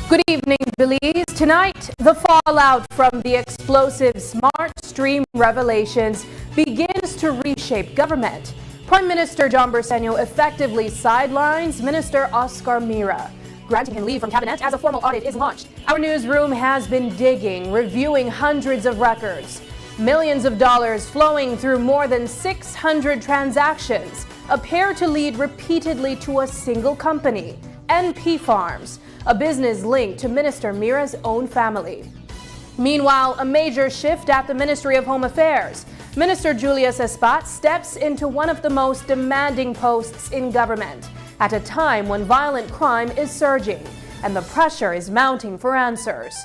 Good evening, Belize. Tonight, the fallout from the explosive Smart Stream revelations begins to reshape government. Prime Minister John Bersenio effectively sidelines Minister Oscar Mira, granting him leave from cabinet as a formal audit is launched. Our newsroom has been digging, reviewing hundreds of records. Millions of dollars flowing through more than 600 transactions appear to lead repeatedly to a single company, NP Farms, a business linked to Minister Mira's own family. Meanwhile, a major shift at the Ministry of Home Affairs. Minister Julius Espat steps into one of the most demanding posts in government at a time when violent crime is surging and the pressure is mounting for answers.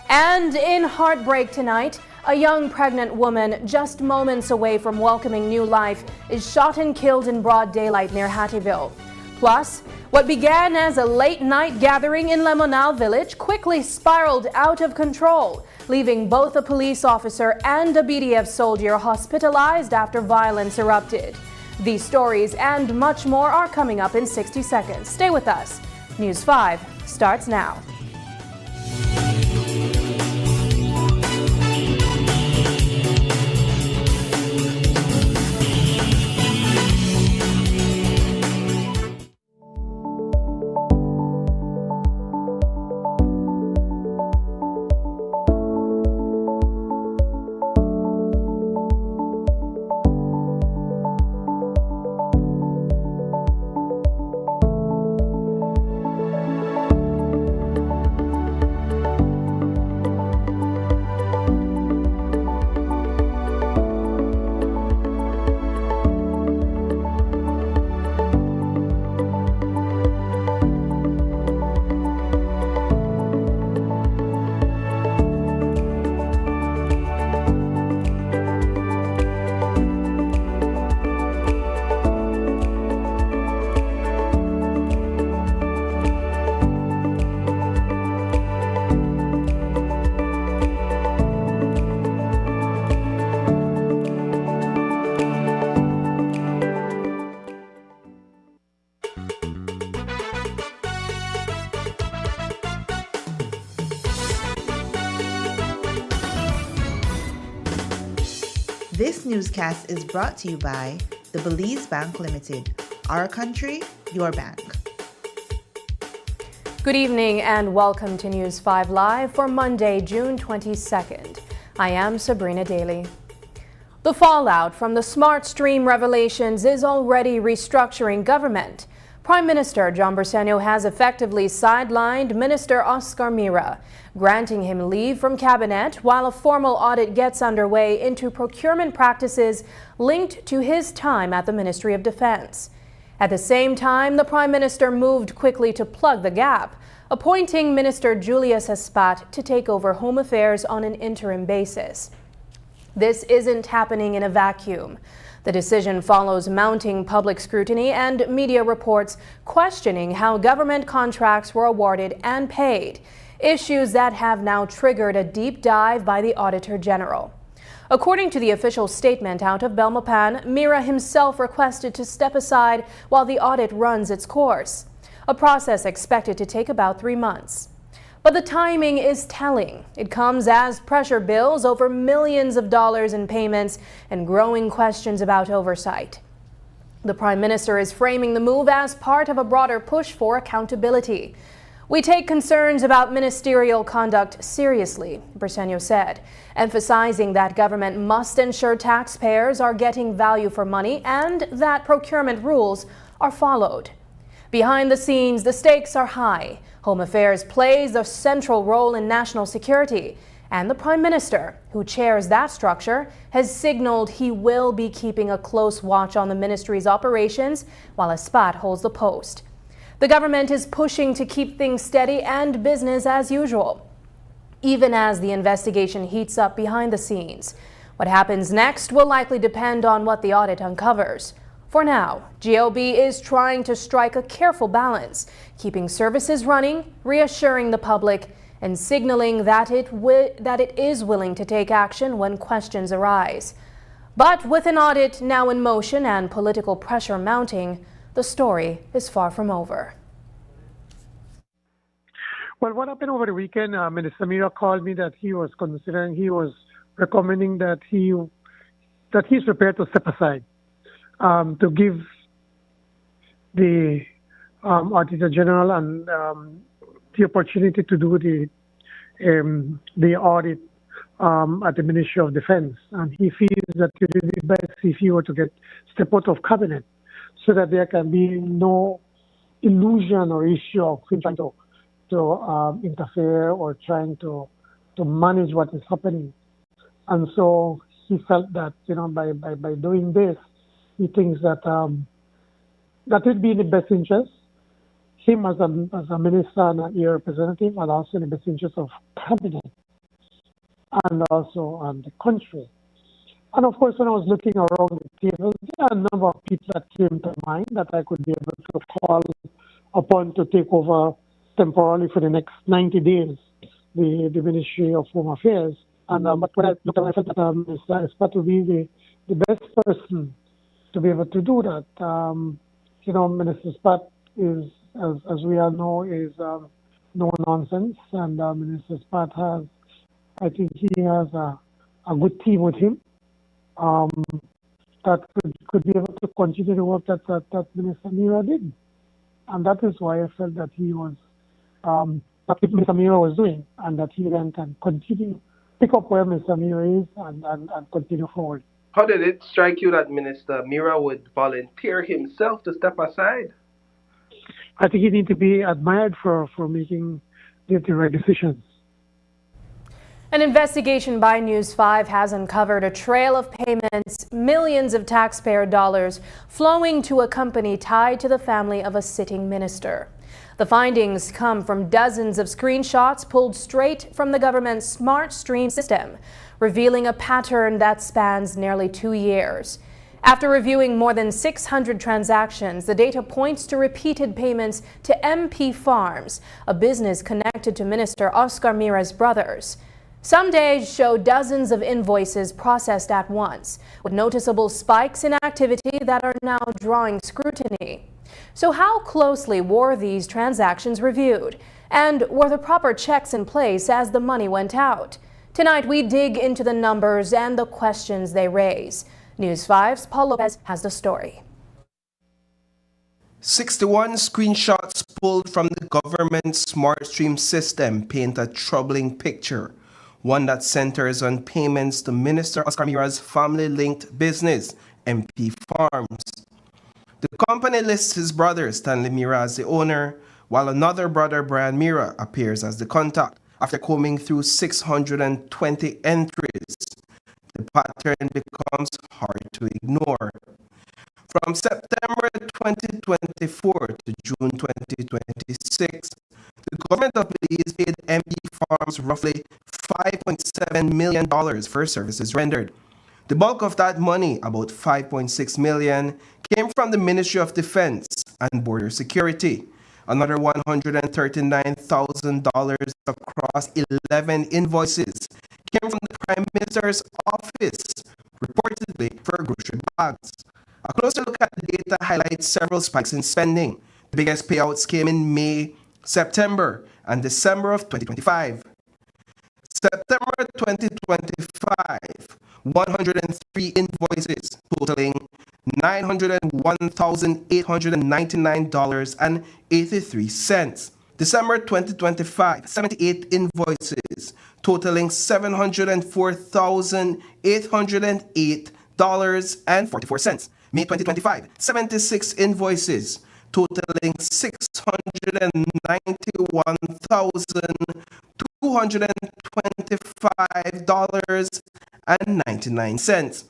And in heartbreak tonight, a young pregnant woman just moments away from welcoming new life is shot and killed in broad daylight near Hattieville. Plus, what began as a late-night gathering in Lemonal village quickly spiraled out of control, leaving both a police officer and a BDF soldier hospitalized after violence erupted. These stories and much more are coming up in 60 seconds. Stay with us. News 5 starts now. This newscast is brought to you by the Belize Bank Limited. Our country, your bank. Good evening and welcome to News 5 Live for Monday, June 22nd. I am Sabrina Daly. The fallout from the Smart Stream revelations is already restructuring government. Prime Minister John Bersenio has effectively sidelined Minister Oscar Mira, granting him leave from cabinet while a formal audit gets underway into procurement practices linked to his time at the Ministry of Defense. At the same time, the Prime Minister moved quickly to plug the gap, appointing Minister Julius Espat to take over Home Affairs on an interim basis. This isn't happening in a vacuum. The decision follows mounting public scrutiny and media reports questioning how government contracts were awarded and paid, issues that have now triggered a deep dive by the Auditor General. According to the official statement out of Belmopan, Mira himself requested to step aside while the audit runs its course, a process expected to take about 3 months. But the timing is telling. It comes as pressure builds over millions of dollars in payments and growing questions about oversight. The Prime Minister is framing the move as part of a broader push for accountability. We take concerns about ministerial conduct seriously, Bersenio said, emphasizing that government must ensure taxpayers are getting value for money and that procurement rules are followed. Behind the scenes, the stakes are high. Home Affairs plays a central role in national security, And the Prime Minister, who chairs that structure, has signaled he will be keeping a close watch on the ministry's operations while Espat holds the post. The government is pushing to keep things steady and business as usual, even as the investigation heats up behind the scenes. What happens next will likely depend on what the audit uncovers. For now, GOB is trying to strike a careful balance, keeping services running, reassuring the public, and signaling that it is willing to take action when questions arise. But with an audit now in motion and political pressure mounting, the story is far from over. Well, what happened over the weekend, Minister Mira called me that he was recommending that he's prepared to step aside to give the Auditor General and the opportunity to do the audit at the Ministry of Defense. And he feels that it would be best if he were to step out of cabinet so that there can be no illusion or issue of him trying to interfere or trying to manage what is happening. And so he felt that, by doing this, he thinks that that would be in the best interest, him as a minister and a representative, and also in the best interest of cabinet and also the country. And of course, when I was looking around the table, there are a number of people that came to mind that I could be able to call upon to take over temporarily for the next 90 days the Ministry of Home Affairs. And but when I looked at it, I felt that Mr. Espat would be the best person to be able to do that. Minister Espat is, as we all know, is no nonsense, and Minister Espat I think he has a good team with him that could be able to continue the work that Minister Mira did. And that is why I felt that he was, that Mr. Mira was doing, and that he then can continue, pick up where Mr. Mira is and continue forward. How did it strike you that Minister Mira would volunteer himself to step aside? I think he needs to be admired for making the right decisions. An investigation by News 5 has uncovered a trail of payments, millions of taxpayer dollars flowing to a company tied to the family of a sitting minister. The findings come from dozens of screenshots pulled straight from the government's SmartStream system, revealing a pattern that spans nearly 2 years. After reviewing more than 600 transactions, the data points to repeated payments to MP Farms, a business connected to Minister Oscar Mira's brothers. Some days show dozens of invoices processed at once, with noticeable spikes in activity that are now drawing scrutiny. So how closely were these transactions reviewed? And were the proper checks in place as the money went out? Tonight, we dig into the numbers and the questions they raise. News 5's Paul Lopez has the story. 61 screenshots pulled from the government's SmartStream system paint a troubling picture, one that centers on payments to Minister Oscar Mira's family-linked business, MP Farms. The company lists his brother, Stanley Mira, as the owner, while another brother, Brian Mira, appears as the contact. After combing through 620 entries, the pattern becomes hard to ignore. From September 2024 to June 2026, the government of Belize paid MP Farms roughly $5.7 million for services rendered. The bulk of that money, about $5.6 million, came from the Ministry of Defense and Border Security. Another $139,000 across 11 invoices came from the Prime Minister's office, reportedly for grocery bags. A closer look at the data highlights several spikes in spending. The biggest payouts came in May, September, and December of 2025. September 2025, 103 invoices totaling $901,899.83. December 2025, 78 invoices totaling $704,808.44. May 2025, 76 invoices totaling $691,200 $225.99.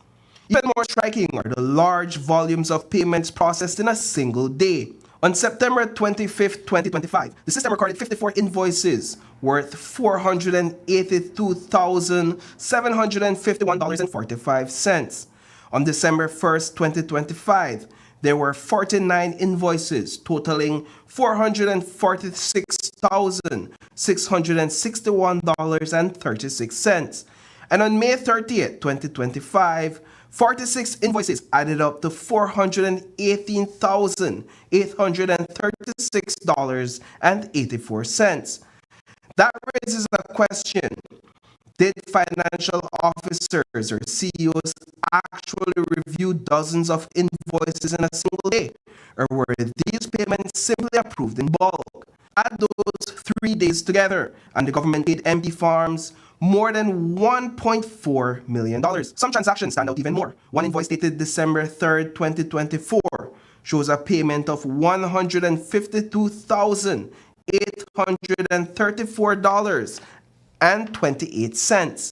Even more striking are the large volumes of payments processed in a single day. On September 25, 2025, the system recorded 54 invoices worth $482,751.45. On December 1st, 2025, there were 49 invoices totaling $446,661.36. And on May 30th, 2025, 46 invoices added up to $418,836.84. That raises a question. Did financial officers or CEOs actually review dozens of invoices in a single day? Or were these payments simply approved in bulk? Add those 3 days together, and the government paid MP Farms more than $1.4 million. Some transactions stand out even more. One invoice dated December 3rd, 2024 shows a payment of $152,834.28.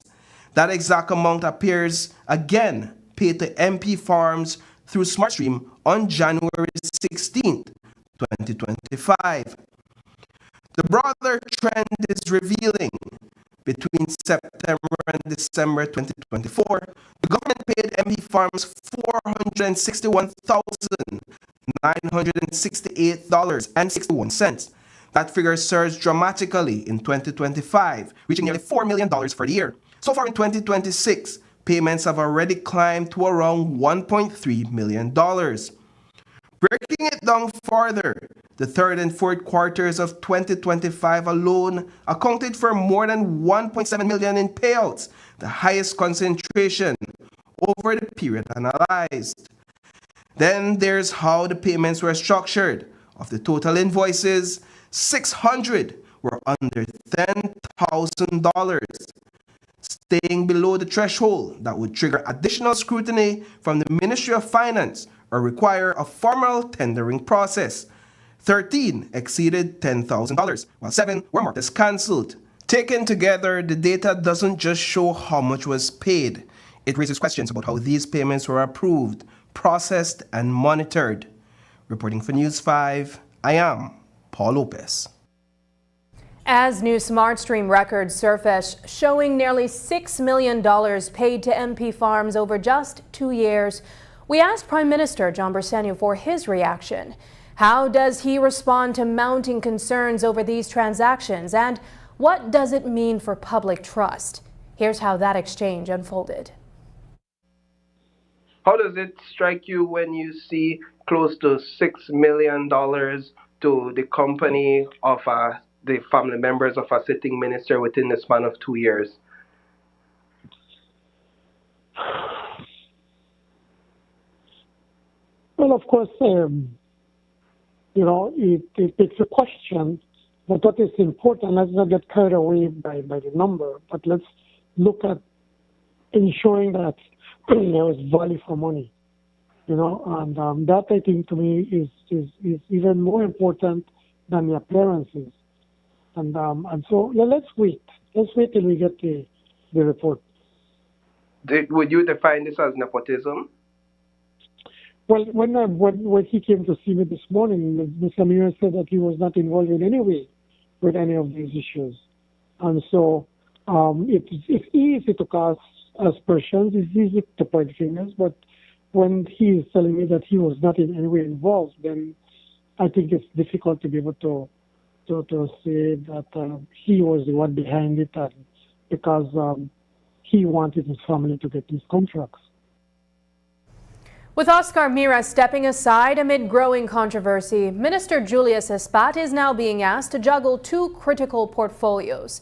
That exact amount appears again paid to MP Farms through SmartStream on January 16th, 2025. The broader trend is revealing. Between September and December 2024, the government paid MP Farms $461,968.61. That figure surged dramatically in 2025, reaching nearly $4 million for the year. So far in 2026, payments have already climbed to around $1.3 million. Breaking it down further, the third and fourth quarters of 2025 alone accounted for more than $1.7 million in payouts, the highest concentration over the period analyzed. Then there's how the payments were structured. Of the total invoices, 600 were under $10,000, staying below the threshold that would trigger additional scrutiny from the Ministry of Finance or require a formal tendering process. 13 exceeded $10,000, while 7 were marked as cancelled. Taken together, the data doesn't just show how much was paid. It raises questions about how these payments were approved, processed, and monitored. Reporting for News 5, I am Paul Lopez. As new SmartStream records surface showing nearly $6 million paid to MP Farms over just 2 years, we asked Prime Minister John Bersenio for his reaction. How does he respond to mounting concerns over these transactions, and what does it mean for public trust? Here's how that exchange unfolded. How does it strike you when you see close to $6 million to the company of the family members of a sitting minister within the span of 2 years? Well, of course, it makes a question, but what is important, let's not get carried away by the number, but let's look at ensuring that there is value for money, and that I think to me is even more important than the appearances. And so let's wait till we get the report. Would you define this as nepotism? Well, when he came to see me this morning, Mr. Amir said that he was not involved in any way with any of these issues. And so it's easy to cast aspersions, it's easy to point fingers, but when he is telling me that he was not in any way involved, then I think it's difficult to be able to say that he was the one behind it, and because he wanted his family to get these contracts. With Oscar Mira stepping aside amid growing controversy, Minister Julius Espat is now being asked to juggle two critical portfolios: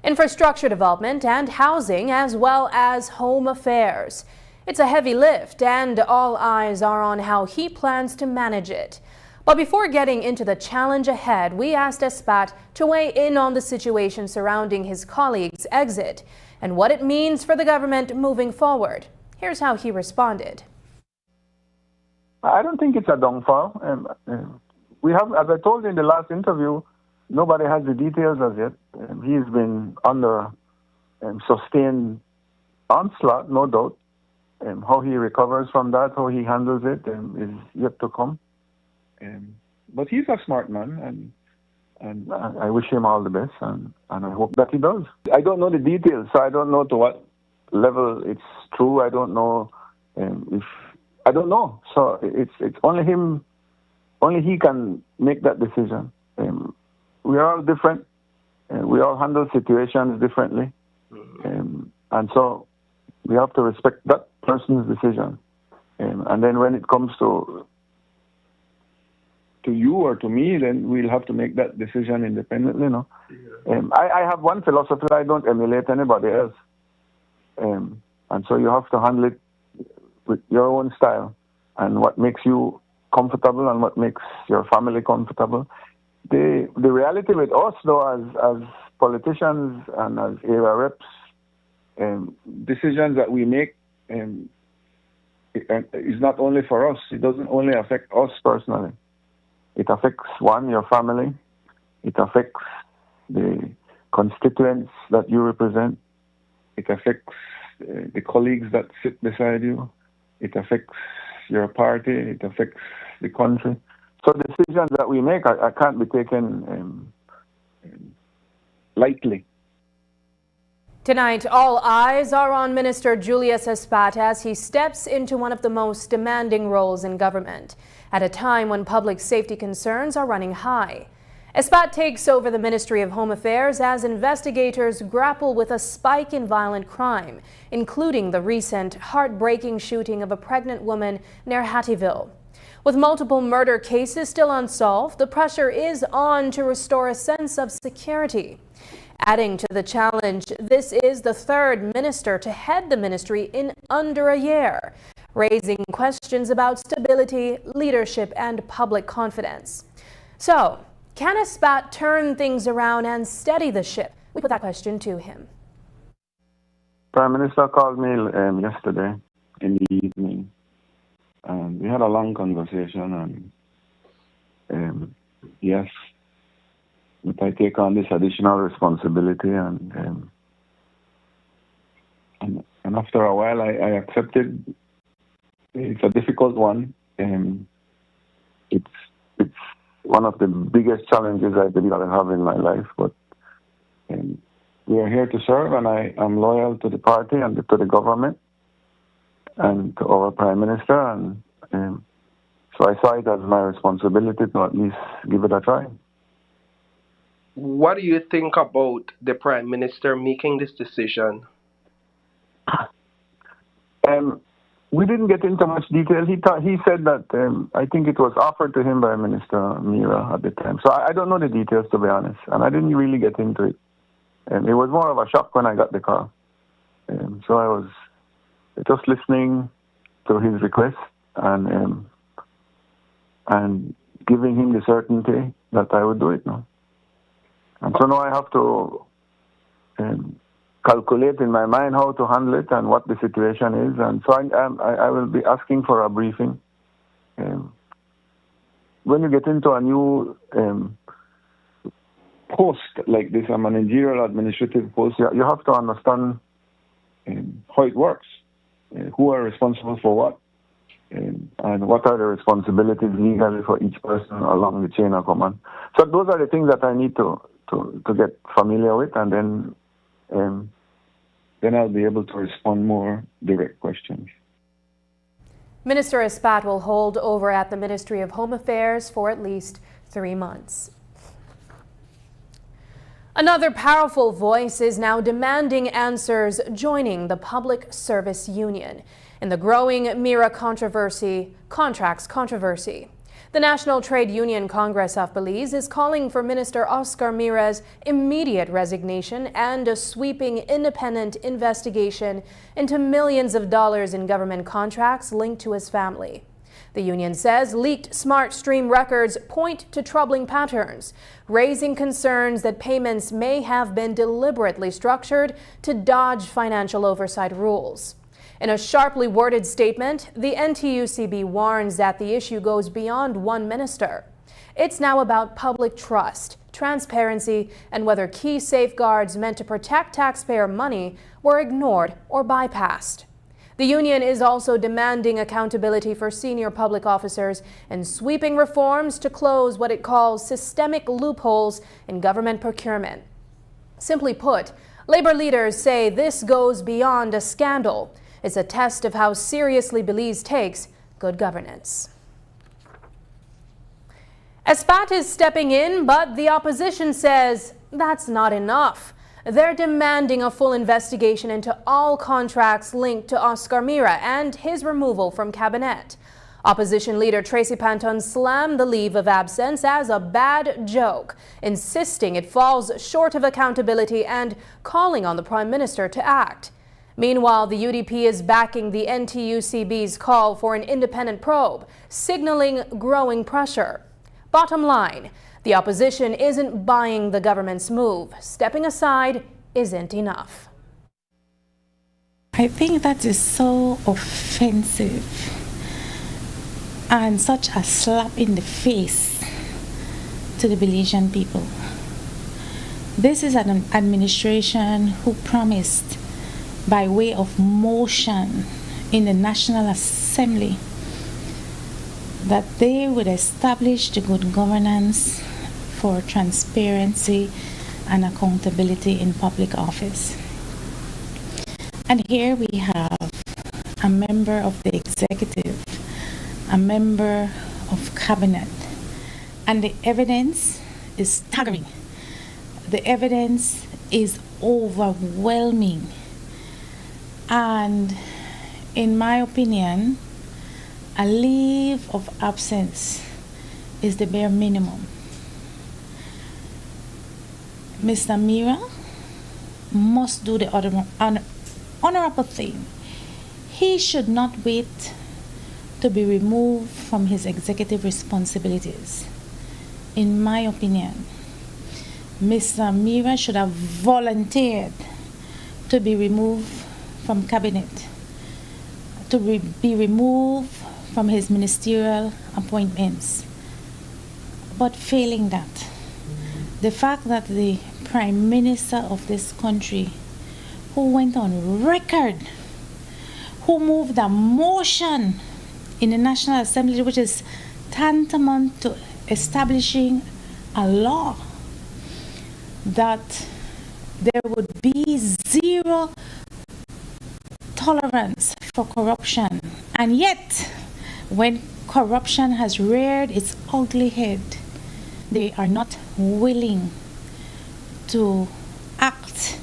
infrastructure development and housing, as well as home affairs. It's a heavy lift, and all eyes are on how he plans to manage it. But before getting into the challenge ahead, we asked Espat to weigh in on the situation surrounding his colleague's exit and what it means for the government moving forward. Here's how he responded. I don't think it's a downfall. We have, as I told you in the last interview, nobody has the details as yet. He's been under sustained onslaught, no doubt. How he recovers from that, how he handles it, is yet to come. But he's a smart man, and I wish him all the best, and I hope that he does. I don't know the details, so I don't know to what level it's true. I don't know I don't know. So it's only him, only he can make that decision. We are all different, we all handle situations differently, and so we have to respect that person's decision. And then when it comes to you or to me, then we'll have to make that decision independently. No, I have one philosophy: I don't emulate anybody else, and so you have to handle it with your own style and what makes you comfortable and what makes your family comfortable. The reality with us, though, as politicians and as area reps, decisions that we make is not only for us. It doesn't only affect us personally. It affects, one, your family. It affects the constituents that you represent. It affects the colleagues that sit beside you. It affects your party. It affects the country. So decisions that we make I can't be taken lightly. Tonight, all eyes are on Minister Julius Espat as he steps into one of the most demanding roles in government at a time when public safety concerns are running high. Espat takes over the Ministry of Home Affairs as investigators grapple with a spike in violent crime, including the recent heartbreaking shooting of a pregnant woman near Hattieville. With multiple murder cases still unsolved, the pressure is on to restore a sense of security. Adding to the challenge, this is the third minister to head the ministry in under a year, raising questions about stability, leadership, and public confidence. So, can Espat turn things around and steady the ship? We put that question to him. Prime Minister called me yesterday in the evening, and we had a long conversation, and yes, if I take on this additional responsibility, and after a while I accepted. It's a difficult one, and it's one of the biggest challenges I believe I have in my life. But we are here to serve, and I am loyal to the party and to the government and to our Prime Minister, and so I saw it as my responsibility to at least give it a try. What do you think about the Prime Minister making this decision? We didn't get into much detail. He said that I think it was offered to him by Minister Mira at the time. So I don't know the details, to be honest, and I didn't really get into it. It was more of a shock when I got the call. So I was just listening to his request and giving him the certainty that I would do it now. And so now I have to calculate in my mind how to handle it and what the situation is. And so I will be asking for a briefing. When you get into a new post like this, a managerial administrative post, you have to understand how it works, who are responsible for what, and what are the responsibilities legally for each person along the chain of command. So those are the things that I need to get familiar with, and then I'll be able to respond more direct questions. Minister Espat will hold over at the Ministry of Home Affairs for at least 3 months. Another powerful voice is now demanding answers, joining the Public Service Union in the growing MIRA contracts controversy. The National Trade Union Congress of Belize is calling for Minister Oscar Mira's immediate resignation and a sweeping independent investigation into millions of dollars in government contracts linked to his family. The union says leaked SmartStream records point to troubling patterns, raising concerns that payments may have been deliberately structured to dodge financial oversight rules. In a sharply worded statement, the NTUCB warns that the issue goes beyond one minister. It's now about public trust, transparency, and whether key safeguards meant to protect taxpayer money were ignored or bypassed. The union is also demanding accountability for senior public officers and sweeping reforms to close what it calls systemic loopholes in government procurement. Simply put, labor leaders say this goes beyond a scandal. It's a test of how seriously Belize takes good governance. Espat is stepping in, but the opposition says that's not enough. They're demanding a full investigation into all contracts linked to Oscar Mira and his removal from cabinet. Opposition leader Tracy Panton slammed the leave of absence as a bad joke, insisting it falls short of accountability and calling on the Prime Minister to act. Meanwhile, the UDP is backing the NTUCB's call for an independent probe, signaling growing pressure. Bottom line, the opposition isn't buying the government's move. Stepping aside isn't enough. I think that is so offensive and such a slap in the face to the Belizean people. This is an administration who promised by way of motion in the National Assembly that they would establish the good governance for transparency and accountability in public office. And here we have a member of the executive, a member of cabinet, and the evidence is staggering. The evidence is overwhelming. And in my opinion, a leave of absence is the bare minimum. Mr. Mira must do the honorable thing. He should not wait to be removed from his executive responsibilities. In my opinion, Mr. Mira should have volunteered to be removed from cabinet, to be removed from his ministerial appointments. But failing that, the fact that the Prime Minister of this country, who went on record, who moved a motion in the National Assembly which is tantamount to establishing a law that there would be zero tolerance for corruption, and yet when corruption has reared its ugly head, they are not willing to act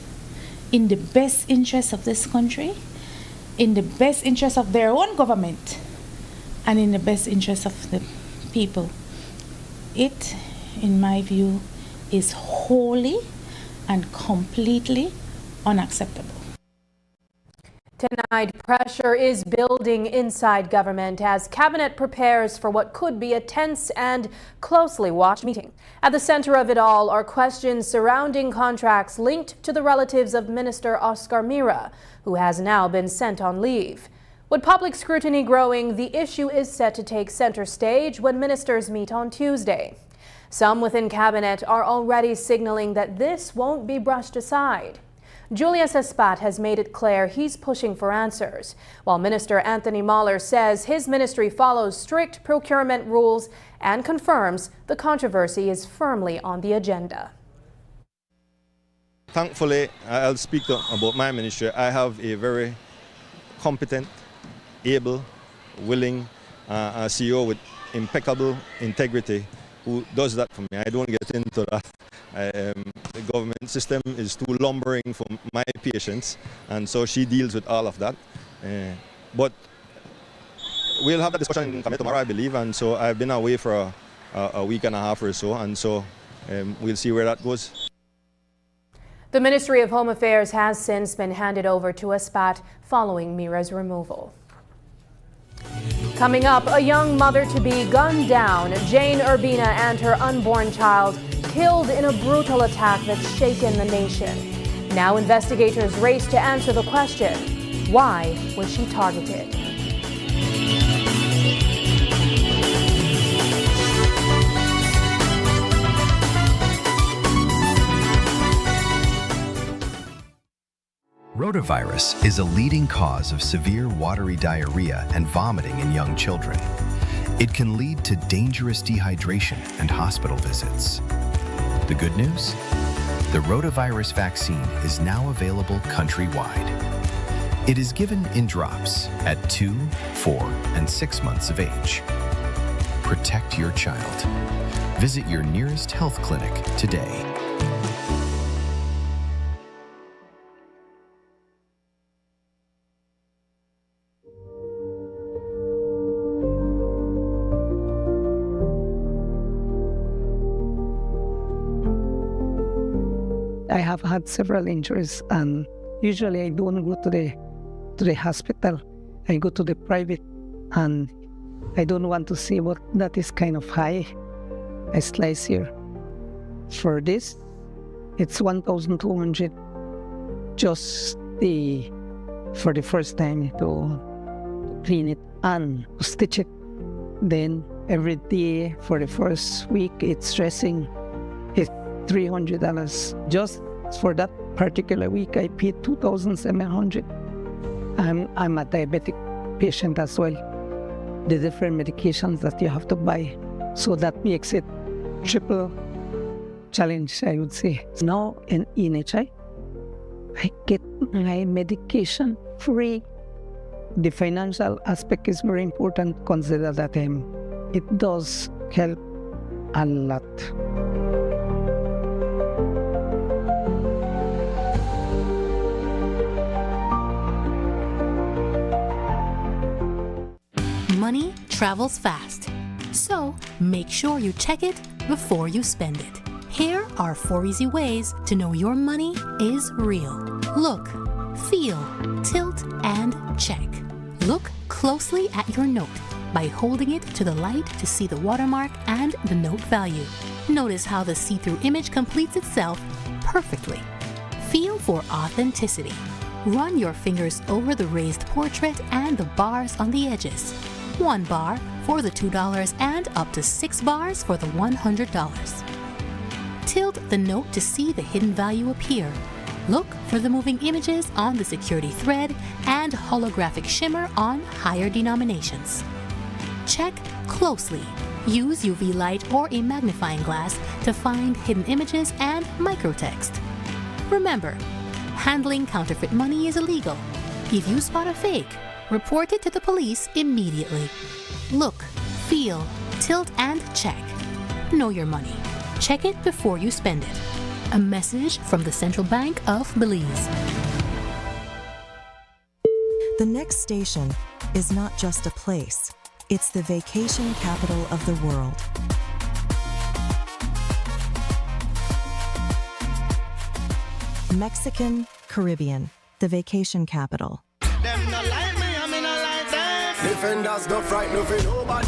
in the best interest of this country, in the best interest of their own government, and in the best interest of the people. It, in my view, is wholly and completely unacceptable. Tonight, pressure is building inside government as cabinet prepares for what could be a tense and closely watched meeting. At the center of it all are questions surrounding contracts linked to the relatives of Minister Oscar Mira, who has now been sent on leave. With public scrutiny growing, the issue is set to take center stage when ministers meet on Tuesday. Some within cabinet are already signaling that this won't be brushed aside. Julius Espat has made it clear he's pushing for answers, while Minister Anthony Mahler says his ministry follows strict procurement rules and confirms the controversy is firmly on the agenda. Thankfully, I'll speak about my ministry. I have a very competent, able, willing CEO with impeccable integrity who does that for me. I don't get into that. The government system is too lumbering for my patience, and so she deals with all of that. But we'll have that discussion in committee tomorrow, I believe, and so I've been away for a week and a half or so, and so we'll see where that goes. The Ministry of Home Affairs has since been handed over to Espat following Mira's removal. Coming up, a young mother-to-be gunned down, Jane Urbina and her unborn child killed in a brutal attack that's shaken the nation. Now investigators race to answer the question, why was she targeted? rotavirus is a leading cause of severe watery diarrhea and vomiting in young children. It can lead to dangerous dehydration and hospital visits. The good news? The rotavirus vaccine is now available countrywide. It is given in drops at 2, 4, and 6 months of age. Protect your child. Visit your nearest health clinic today. I have had several injuries, and usually I don't go to the hospital. I go to the private, and I don't want to see what that is kind of high. I slice here. For this, it's 1,200 just for the first time to clean it and stitch it. Then every day for the first week, it's dressing. It's $300. Just for that particular week, I paid $2,700. I'm a diabetic patient as well. The different medications that you have to buy, so that makes it triple challenge, I would say. Now in NHI, I get my medication free. The financial aspect is very important. Consider that it does help a lot. Money travels fast, so make sure you check it before you spend it. Here are 4 easy ways to know your money is real. Look, feel, tilt, and check. Look closely at your note by holding it to the light to see the watermark and the note value. Notice how the see-through image completes itself perfectly. Feel for authenticity. Run your fingers over the raised portrait and the bars on the edges. 1 bar for the $2 and up to 6 bars for the $100. Tilt the note to see the hidden value appear. Look for the moving images on the security thread and holographic shimmer on higher denominations. Check closely. Use UV light or a magnifying glass to find hidden images and microtext. Remember, handling counterfeit money is illegal. If you spot a fake, report it to the police immediately. Look, feel, tilt, and check. Know your money. Check it before you spend it. A message from the Central Bank of Belize. The next station is not just a place, it's the vacation capital of the world. Mexican Caribbean, the vacation capital. Defenders don't frighten nobody.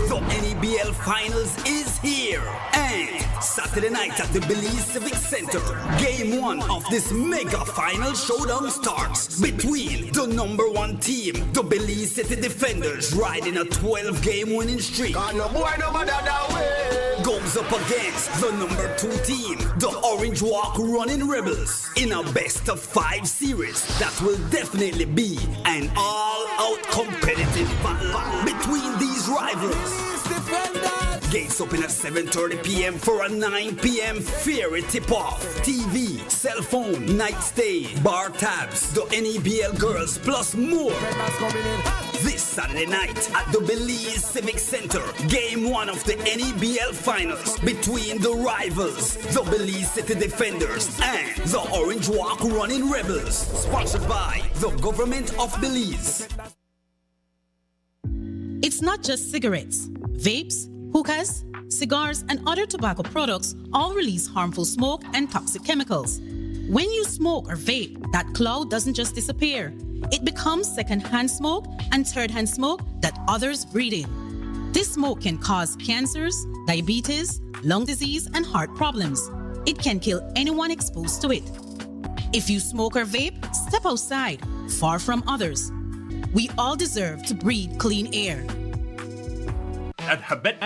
The NEBL Finals is here. And Saturday night at the Belize Civic Center, Game 1 of this mega final showdown starts between the number 1 team, the Belize City Defenders, riding a 12-game winning streak. Goes up against the number 2 team, the Orange Walk Running Rebels, in a best-of-5 series that will definitely be an all-out competitive battle between these rivals. Gates open at 7:30 p.m. for a 9 p.m. ferry tip-off. TV, cell phone, night stay, bar tabs, the NEBL girls, plus more. This Saturday night at the Belize Civic Center, Game 1 of the NEBL Finals between the rivals, the Belize City Defenders and the Orange Walk Running Rebels. Sponsored by the Government of Belize. It's not just cigarettes. Vapes, hookahs, cigars, and other tobacco products all release harmful smoke and toxic chemicals. When you smoke or vape, that cloud doesn't just disappear. It becomes second-hand smoke and third-hand smoke that others breathe in. This smoke can cause cancers, diabetes, lung disease, and heart problems. It can kill anyone exposed to it. If you smoke or vape, step outside, far from others. We all deserve to breathe clean air. At Habet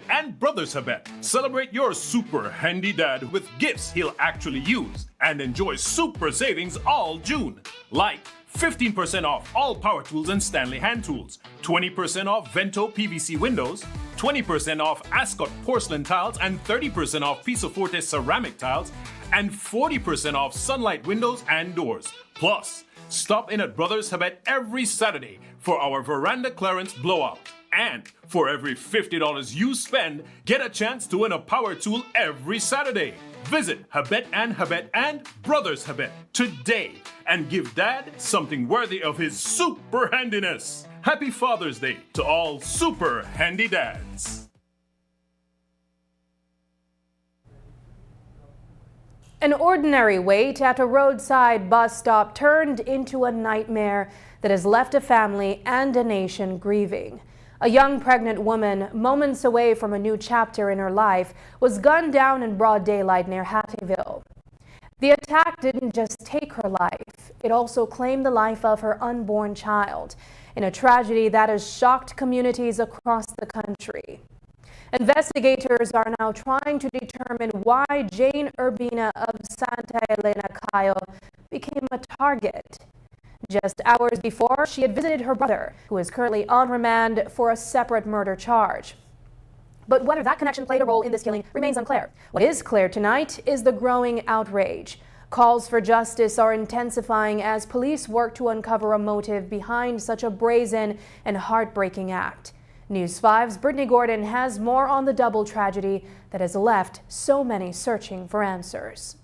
and Brothers Habet, celebrate your super handy dad with gifts he'll actually use and enjoy super savings all June. Like 15% off all power tools and Stanley hand tools, 20% off Vento PVC windows, 20% off Ascot porcelain tiles and 30% off Piso Forte ceramic tiles, and 40% off Sunlight windows and doors. Plus, stop in at Brothers Habet every Saturday for our veranda clearance blowout. And for every $50 you spend, get a chance to win a power tool every Saturday. Visit Habet and Brothers Habet today and give Dad something worthy of his super handiness. Happy Father's Day to all super handy dads. An ordinary wait at a roadside bus stop turned into a nightmare that has left a family and a nation grieving. A young pregnant woman, moments away from a new chapter in her life, was gunned down in broad daylight near Hattieville. The attack didn't just take her life, it also claimed the life of her unborn child, in a tragedy that has shocked communities across the country. Investigators are now trying to determine why Jane Urbina of Santa Elena Cayo became a target. Just hours before, she had visited her brother, who is currently on remand for a separate murder charge. But whether that connection played a role in this killing remains unclear. What is clear tonight is the growing outrage. Calls for justice are intensifying as police work to uncover a motive behind such a brazen and heartbreaking act. News 5's Brittany Gordon has more on the double tragedy that has left so many searching for answers.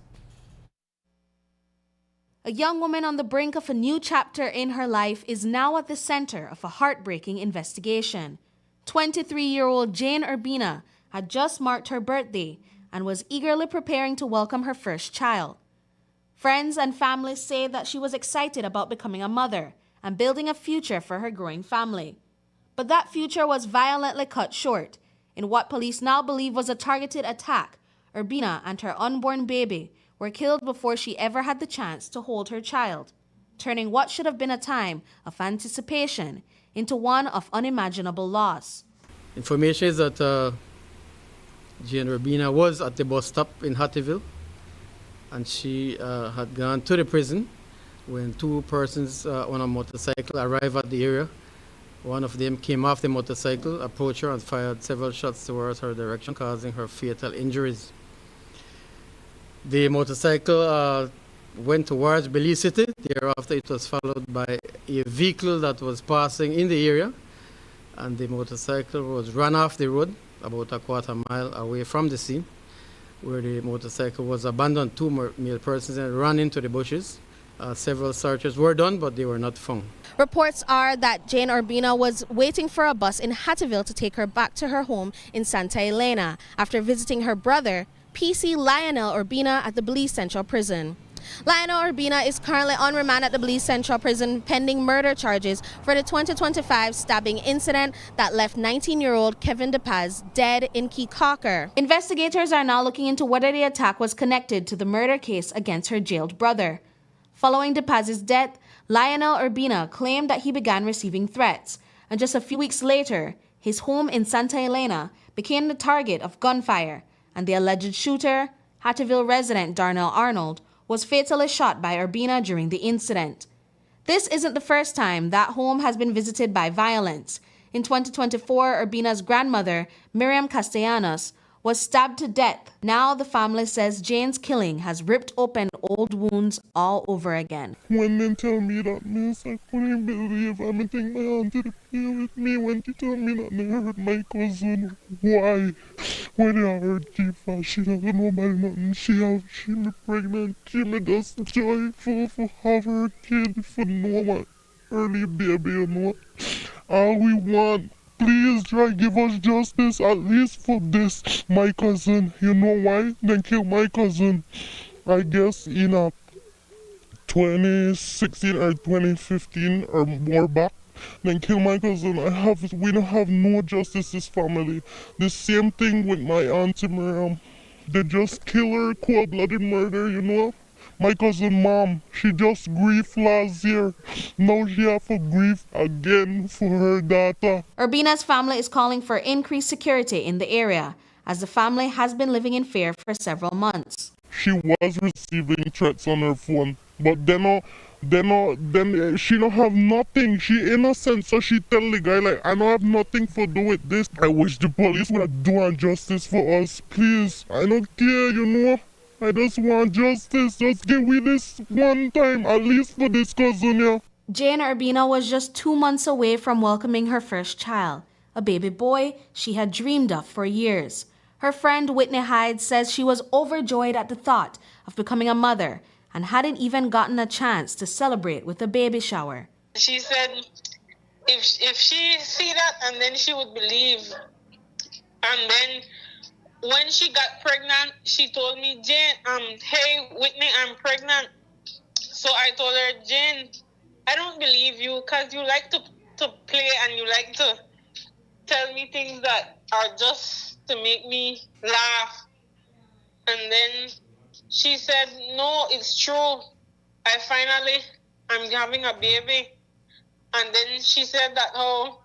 A young woman on the brink of a new chapter in her life is now at the center of a heartbreaking investigation. 23-year-old Jane Urbina had just marked her birthday and was eagerly preparing to welcome her first child. Friends and family say that she was excited about becoming a mother and building a future for her growing family. But that future was violently cut short in what police now believe was a targeted attack. Urbina and her unborn baby were killed before she ever had the chance to hold her child, turning what should have been a time of anticipation into one of unimaginable loss. Information is that Jane Urbina was at the bus stop in Hattieville, and she had gone to the prison when two persons on a motorcycle arrived at the area. One of them came off the motorcycle, approached her and fired several shots towards her direction, causing her fatal injuries. The motorcycle went towards Belize City. Thereafter, it was followed by a vehicle that was passing in the area, and the motorcycle was run off the road about a quarter mile away from the scene, where the motorcycle was abandoned. Two male persons and ran into the bushes. Several searches were done, but they were not found. Reports are that Jane Urbina was waiting for a bus in Hattieville to take her back to her home in Santa Elena after visiting her brother, PC Lionel Urbina, at the Belize Central Prison. Lionel Urbina is currently on remand at the Belize Central Prison pending murder charges for the 2025 stabbing incident that left 19-year-old Kevin DePaz dead in Keycocker. Investigators are now looking into whether the attack was connected to the murder case against her jailed brother. Following DePaz's death, Lionel Urbina claimed that he began receiving threats, and just a few weeks later, his home in Santa Elena became the target of gunfire, and the alleged shooter, Hattieville resident Darnell Arnold, was fatally shot by Urbina during the incident. This isn't the first time that home has been visited by violence. In 2024, Urbina's grandmother, Miriam Castellanos, was stabbed to death. Now the family says Jane's killing has ripped open old wounds all over again. When they tell me that, miss, I couldn't believe. I think my auntie to be with me when they told me that they hurt my cousin. Why? When I heard Kifa, she doesn't know about nothing. She me pregnant. She me just joyful for have her kid, for know what early baby, you know. All we want, please try give us justice, at least for this, my cousin. You know why? They killed my cousin, I guess, in 2016 or 2015 or more back. Then kill my cousin. We don't have no justice, this family. The same thing with my auntie Miriam. They just kill her, cold-blooded murder, you know. My cousin mom, she just grieved last year. Now she have to grieve again for her daughter. Urbina's family is calling for increased security in the area, as the family has been living in fear for several months. She was receiving threats on her phone, but then then she don't have nothing. She innocent, so she tell the guy like, I don't have nothing to do with this. I wish the police would do justice for us, please. I don't care, you know. I just want justice. Just give me this one time, at least for this cousin, yeah. Jane Urbina was just 2 months away from welcoming her first child, a baby boy she had dreamed of for years. Her friend Whitney Hyde says she was overjoyed at the thought of becoming a mother and hadn't even gotten a chance to celebrate with a baby shower. She said if she see that and then she would believe. And then when she got pregnant, she told me, Jane, hey, Whitney, I'm pregnant. So I told her, Jane, I don't believe you because you like to play and you like to tell me things that are just to make me laugh. And then she said, no, it's true. I'm having a baby. And then she said that, no,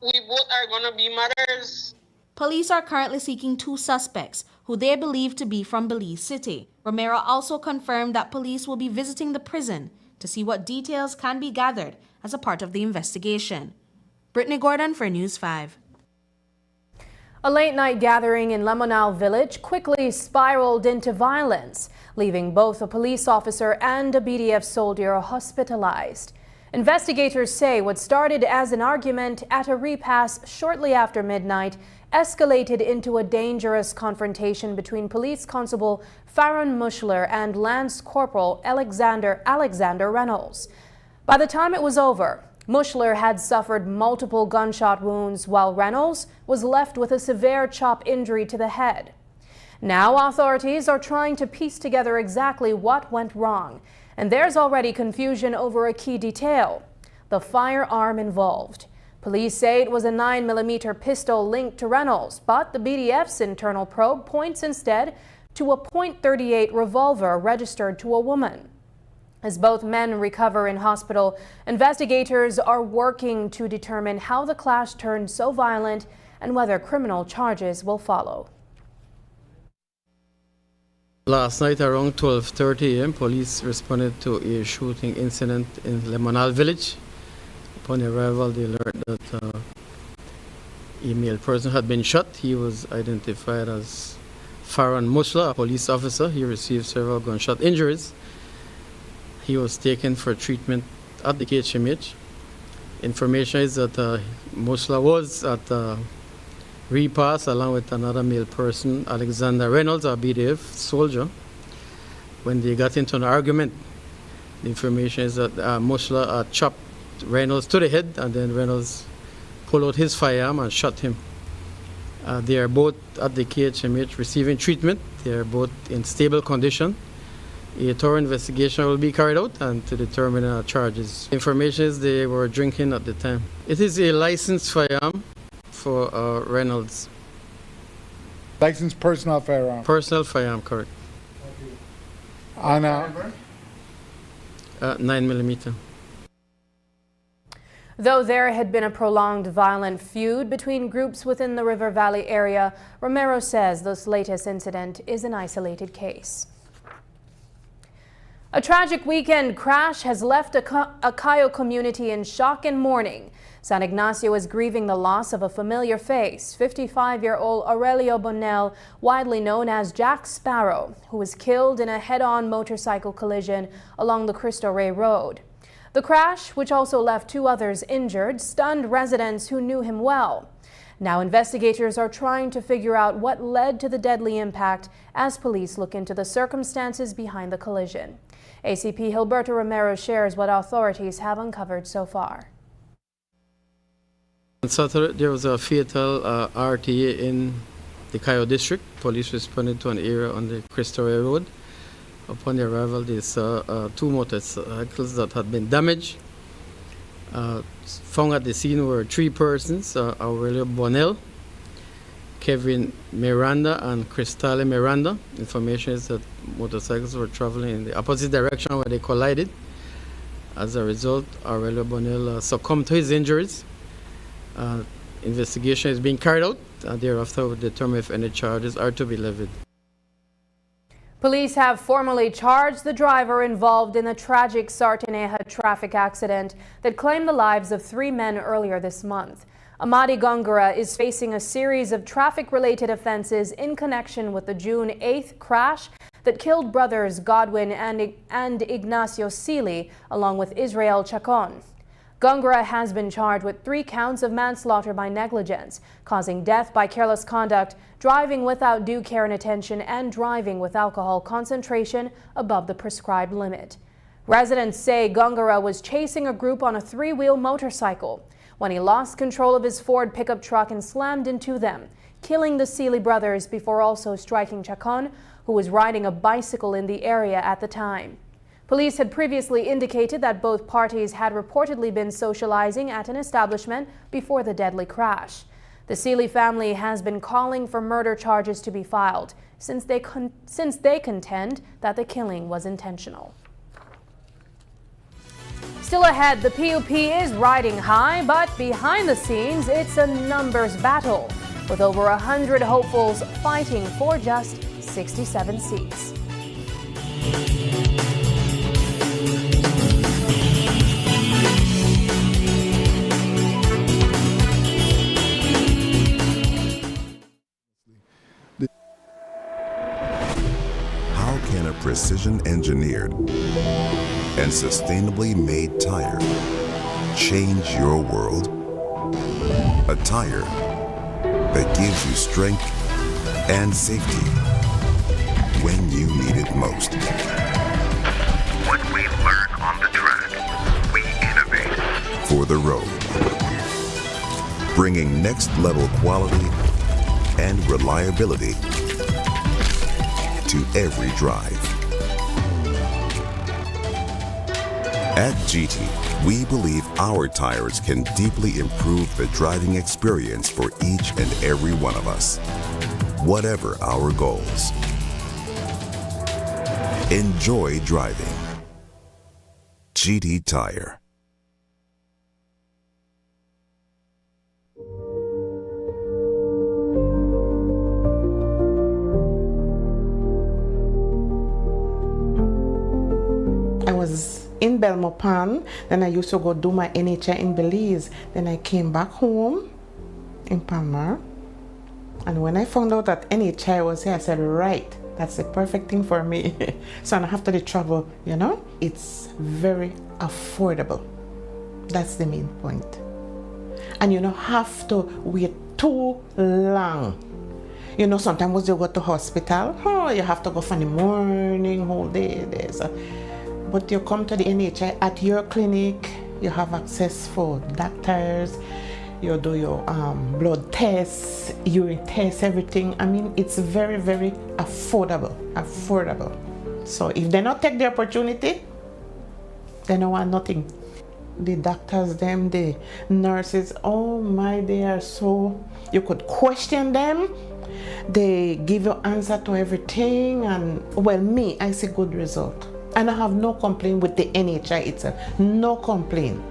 we both are going to be mothers. Police are currently seeking 2 suspects who they believe to be from Belize City. Romero also confirmed that police will be visiting the prison to see what details can be gathered as a part of the investigation. Brittany Gordon for News 5. A late-night gathering in Lemonal Village quickly spiraled into violence, leaving both a police officer and a BDF soldier hospitalized. Investigators say what started as an argument at a repass shortly after midnight escalated into a dangerous confrontation between Police Constable Farron Mushler and Lance Corporal Alexander Reynolds. By the time it was over, Mushler had suffered multiple gunshot wounds, while Reynolds was left with a severe chop injury to the head. Now authorities are trying to piece together exactly what went wrong, and there's already confusion over a key detail: the firearm involved. Police say it was a 9mm pistol linked to Reynolds, but the BDF's internal probe points instead to a .38 revolver registered to a woman. As both men recover in hospital, investigators are working to determine how the clash turned so violent and whether criminal charges will follow. Last night around 12:30 a.m., police responded to a shooting incident in Lemonal Village. Upon arrival, they learned that a male person had been shot. He was identified as Farron Mushler, a police officer. He received several gunshot injuries. He was taken for treatment at the KHMH. Information is that Mushler was at repass along with another male person, Alexander Reynolds, a BDF soldier. When they got into an argument, the information is that Mushler chopped Reynolds to the head, and then Reynolds pulled out his firearm and shot him. They are both at the KHMH receiving treatment. They are both in stable condition. A thorough investigation will be carried out and to determine charges. Information is they were drinking at the time. It is a licensed firearm for Reynolds. Licensed personal firearm? Personal firearm, correct. And 9mm. Though there had been a prolonged violent feud between groups within the River Valley area, Romero says this latest incident is an isolated case. A tragic weekend crash has left a Cayo community in shock and mourning. San Ignacio is grieving the loss of a familiar face, 55-year-old Aurelio Bonell, widely known as Jack Sparrow, who was killed in a head-on motorcycle collision along the Cristo Rey Road. The crash, which also left 2 others injured, stunned residents who knew him well. Now investigators are trying to figure out what led to the deadly impact as police look into the circumstances behind the collision. ACP Gilberto Romero shares what authorities have uncovered so far. On Saturday, there was a fatal RTA in the Cayo district. Police responded to an area on the Cristo Rey Road. Upon their arrival, they saw 2 motorcycles that had been damaged. Found at the scene were 3 persons, Aurelio Bonell, Kevin Miranda, and Cristale Miranda. Information is that motorcycles were traveling in the opposite direction where they collided. As a result, Aurelio Bonell succumbed to his injuries. Investigation is being carried out, and thereafter will determine if any charges are to be levied. Police have formally charged the driver involved in the tragic Sartaneja traffic accident that claimed the lives of 3 men earlier this month. Amadi Gongora is facing a series of traffic-related offenses in connection with the June 8th crash that killed brothers Godwin and Ignacio Sealy, along with Israel Chacon. Gongora has been charged with 3 counts of manslaughter by negligence, causing death by careless conduct, driving without due care and attention, and driving with alcohol concentration above the prescribed limit. Residents say Gongora was chasing a group on a 3-wheel motorcycle when he lost control of his Ford pickup truck and slammed into them, killing the Sealy brothers before also striking Chacon, who was riding a bicycle in the area at the time. Police had previously indicated that both parties had reportedly been socializing at an establishment before the deadly crash. The Sealy family has been calling for murder charges to be filed since they contend that the killing was intentional. Still ahead, the PUP is riding high, but behind the scenes, it's a numbers battle, with over 100 hopefuls fighting for just 67 seats. How can a precision-engineered and sustainably made tire change your world? A tire that gives you strength and safety when you need it most. What we learn on the track, we innovate for the road, bringing next-level quality and reliability to every drive. At GT, we believe our tires can deeply improve the driving experience for each and every one of us, whatever our goals. Enjoy driving. GT Tire. I was in Belmopan, then I used to go do my NHI in Belize. Then I came back home in Palmer. And when I found out that NHI was here, I said, right, that's the perfect thing for me. So I don't have to travel, you know? It's very affordable. That's the main point. And you don't have to wait too long. You know, sometimes you go to hospital, you have to go from the morning, whole day there. So, but you come to the NHI at your clinic, you have access for doctors, you do your blood tests, urine tests, everything. I mean, it's very, very affordable. So if they not take the opportunity, they don't want nothing. The doctors, them, the nurses, oh my, they are so, you could question them. They give you answer to everything. And well, me, I see good result. And I have no complaint with the NHI itself, no complaint.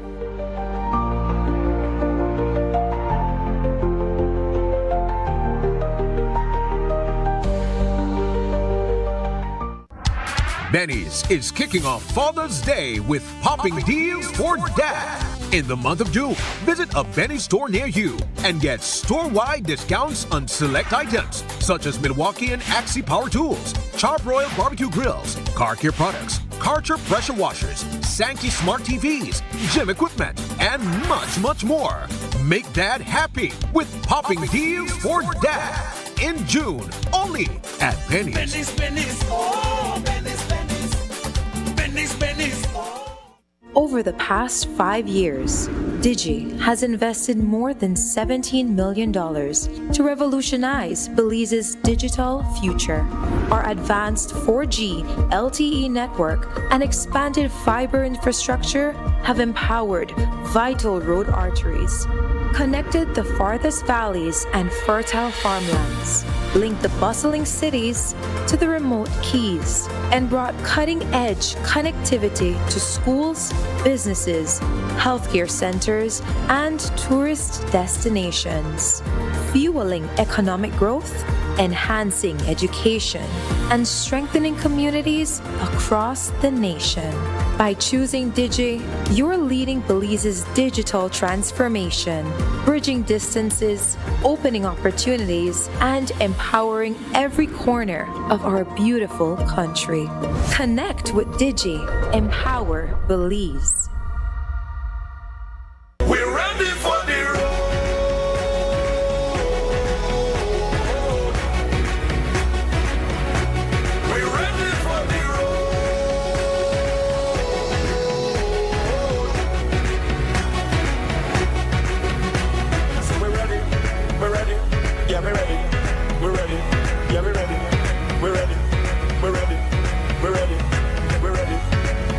Benny's is kicking off Father's Day with popping deals for dad. In the month of June, visit a Benny's store near you and get store-wide discounts on select items such as Milwaukee and Axie power tools, Char-Broil barbecue grills, car care products, Karcher pressure washers, Sankey smart TVs, gym equipment, and much, much more. Make dad happy with popping deals for dad in June, only at Benny's. Benny's, Benny's, oh, Benny's, Benny's, Benny's, Benny's, oh. Over the past 5 years, Digi has invested more than $17 million to revolutionize Belize's digital future. Our advanced 4G LTE network and expanded fiber infrastructure have empowered vital road arteries, connected the farthest valleys and fertile farmlands, linked the bustling cities to the remote keys, and brought cutting-edge connectivity to schools, businesses, healthcare centers, and tourist destinations, fueling economic growth enhancing education, and strengthening communities across the nation. By choosing Digi, you're leading Belize's digital transformation, bridging distances, opening opportunities, and empowering every corner of our beautiful country. Connect with Digi. Empower Belize. We're ready for the road. We're ready for the road. So we're ready. We're ready. Yeah, we're ready. We're ready. Yeah, we're ready. We're ready. We're ready. We're ready. We're ready.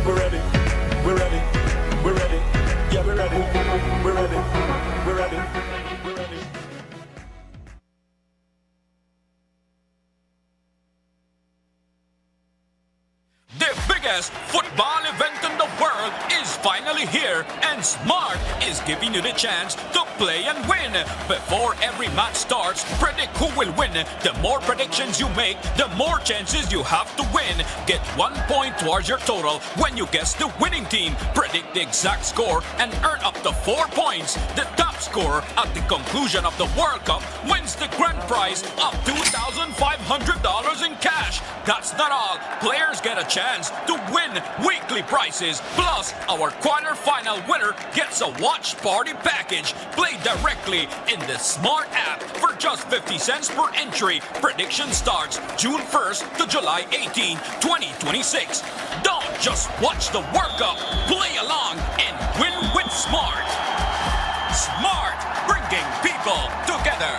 We're ready. We're ready. We're ready. Yeah, we're ready. We're ready. We're ready. We're ready. The biggest football event in the world is finally here, and Smart is giving you the chance to play and win. Before every match starts, predict who will win. The more predictions you make, the more chances you have to win. Get 1 point towards your total when you guess the winning team. Predict the exact score and earn up to 4 points. The top scorer at the conclusion of the World Cup wins the grand prize of $2,500 in cash. That's not all. Players get a chance to win weekly prizes. Plus, our quarter-final winner gets a watch party package. Play directly in the Smart app for just 50 cents per entry. Prediction starts June 1st to July 18, 2026. Don't just watch the World Cup. Play along and win with Smart. Smart, bringing people together.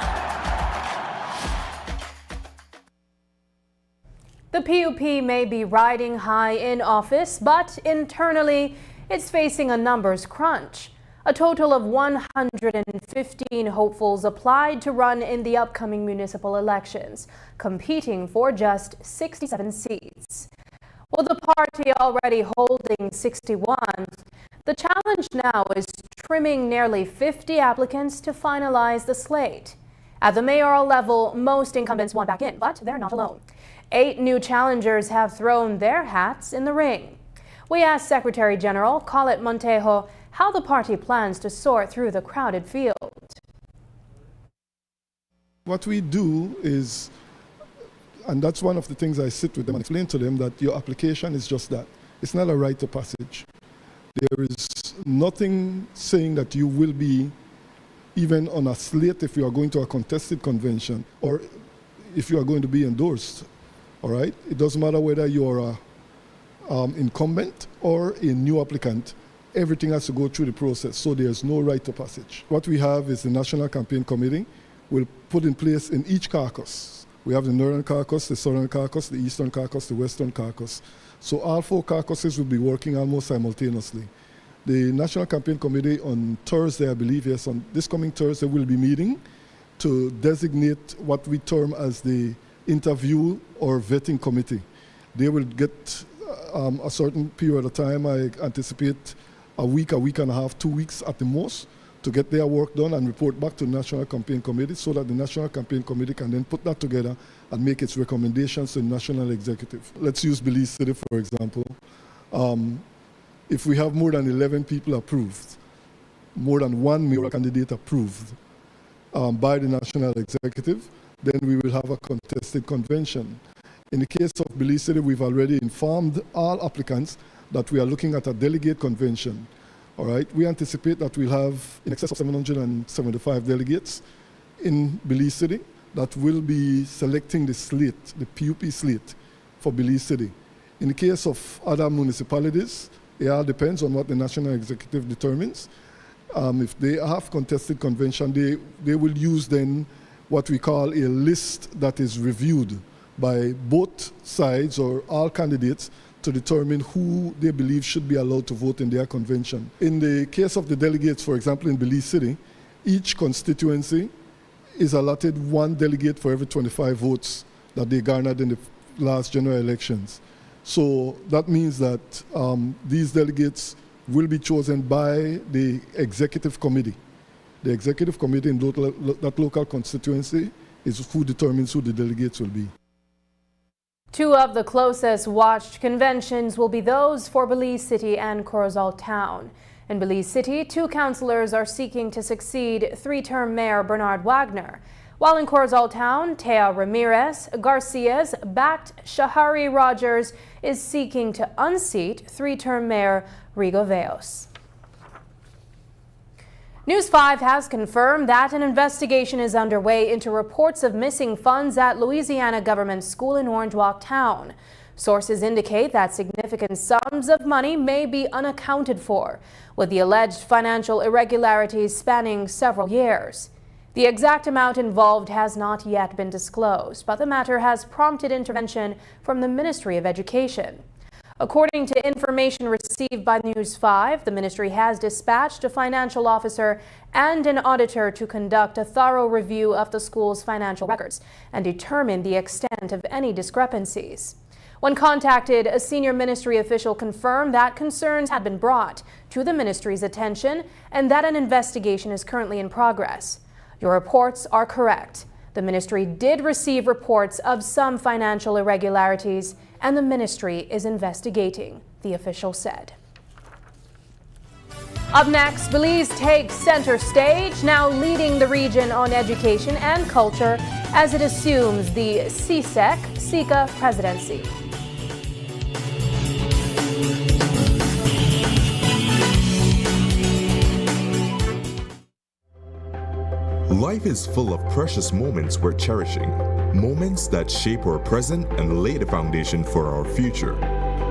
The PUP may be riding high in office, but internally it's facing a numbers crunch. A total of 115 hopefuls applied to run in the upcoming municipal elections, competing for just 67 seats. With the party already holding 61, the challenge now is trimming nearly 50 applicants to finalize the slate. At the mayoral level, most incumbents want back in, but they're not alone. 8 new challengers have thrown their hats in the ring. We asked Secretary General Colette Montejo how the party plans to sort through the crowded field. What we do is, and that's one of the things I sit with them and explain to them, that your application is just that. It's not a rite of passage. There is nothing saying that you will be even on a slate if you are going to a contested convention or if you are going to be endorsed. All right? It doesn't matter whether you're an incumbent or a new applicant. Everything has to go through the process, so there's no rite of passage. What we have is the National Campaign Committee will put in place in each caucus. We have the Northern Caucus, the Southern Caucus, the Eastern Caucus, the Western Caucus. So all 4 caucuses will be working almost simultaneously. The National Campaign Committee on Thursday, I believe, yes, on this coming Thursday, will be meeting to designate what we term as the interview or vetting committee. They will get a certain period of time. I anticipate a week and a half, 2 weeks at the most, to get their work done and report back to the National Campaign Committee so that the National Campaign Committee can then put that together and make its recommendations to the National Executive. Let's use Belize City, for example. If we have more than 11 people approved, more than 1 mayoral candidate approved by the National Executive, then we will have a contested convention. In the case of Belize City, we've already informed all applicants that we are looking at a delegate convention. All right, we anticipate that we'll have in excess of 775 delegates in Belize City that will be selecting the slate, the PUP slate for Belize City. In the case of other municipalities, it all depends on what the National Executive determines. If they have contested convention, they will use then what we call a list that is reviewed by both sides or all candidates to determine who they believe should be allowed to vote in their convention. In the case of the delegates, for example, in Belize City, each constituency is allotted 1 delegate for every 25 votes that they garnered in the last general elections. So that means that these delegates will be chosen by the executive committee. The executive committee in that local constituency is who determines who the delegates will be. Two of the closest watched conventions will be those for Belize City and Corozal Town. In Belize City, two councillors are seeking to succeed three-term Mayor Bernard Wagner, while in Corozal Town, Tea Ramirez Garcia's backed Shahari Rogers is seeking to unseat three-term Mayor Rigo Veos. News 5 has confirmed that an investigation is underway into reports of missing funds at Louisiana Government School in Orange Walk Town. Sources indicate that significant sums of money may be unaccounted for, with the alleged financial irregularities spanning several years. The exact amount involved has not yet been disclosed, but the matter has prompted intervention from the Ministry of Education. According to information received by News 5, the ministry has dispatched a financial officer and an auditor to conduct a thorough review of the school's financial records and determine the extent of any discrepancies. When contacted, a senior ministry official confirmed that concerns had been brought to the ministry's attention and that an investigation is currently in progress. Your reports are correct. The ministry did receive reports of some financial irregularities, and the ministry is investigating, the official said. Up next, Belize takes center stage, now leading the region on education and culture as it assumes the CSEC-SICA presidency. Life is full of precious moments worth cherishing, moments that shape our present and lay the foundation for our future.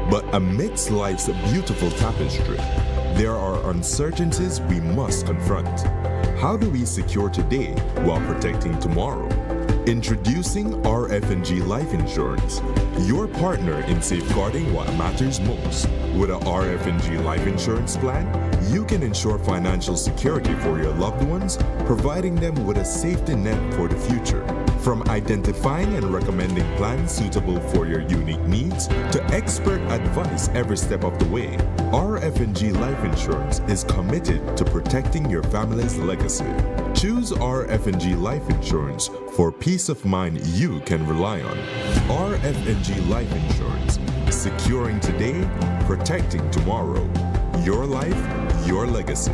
But amidst life's beautiful tapestry, there are uncertainties we must confront. How do we secure today while protecting tomorrow? Introducing RF&G Life Insurance, your partner in safeguarding what matters most. With a RF&G Life Insurance plan, you can ensure financial security for your loved ones, providing them with a safety net for the future. From identifying and recommending plans suitable for your unique needs to expert advice every step of the way, RF&G Life Insurance is committed to protecting your family's legacy. Choose RF&G Life Insurance for peace of mind you can rely on. RF&G Life Insurance, securing today, protecting tomorrow. Your life, your legacy.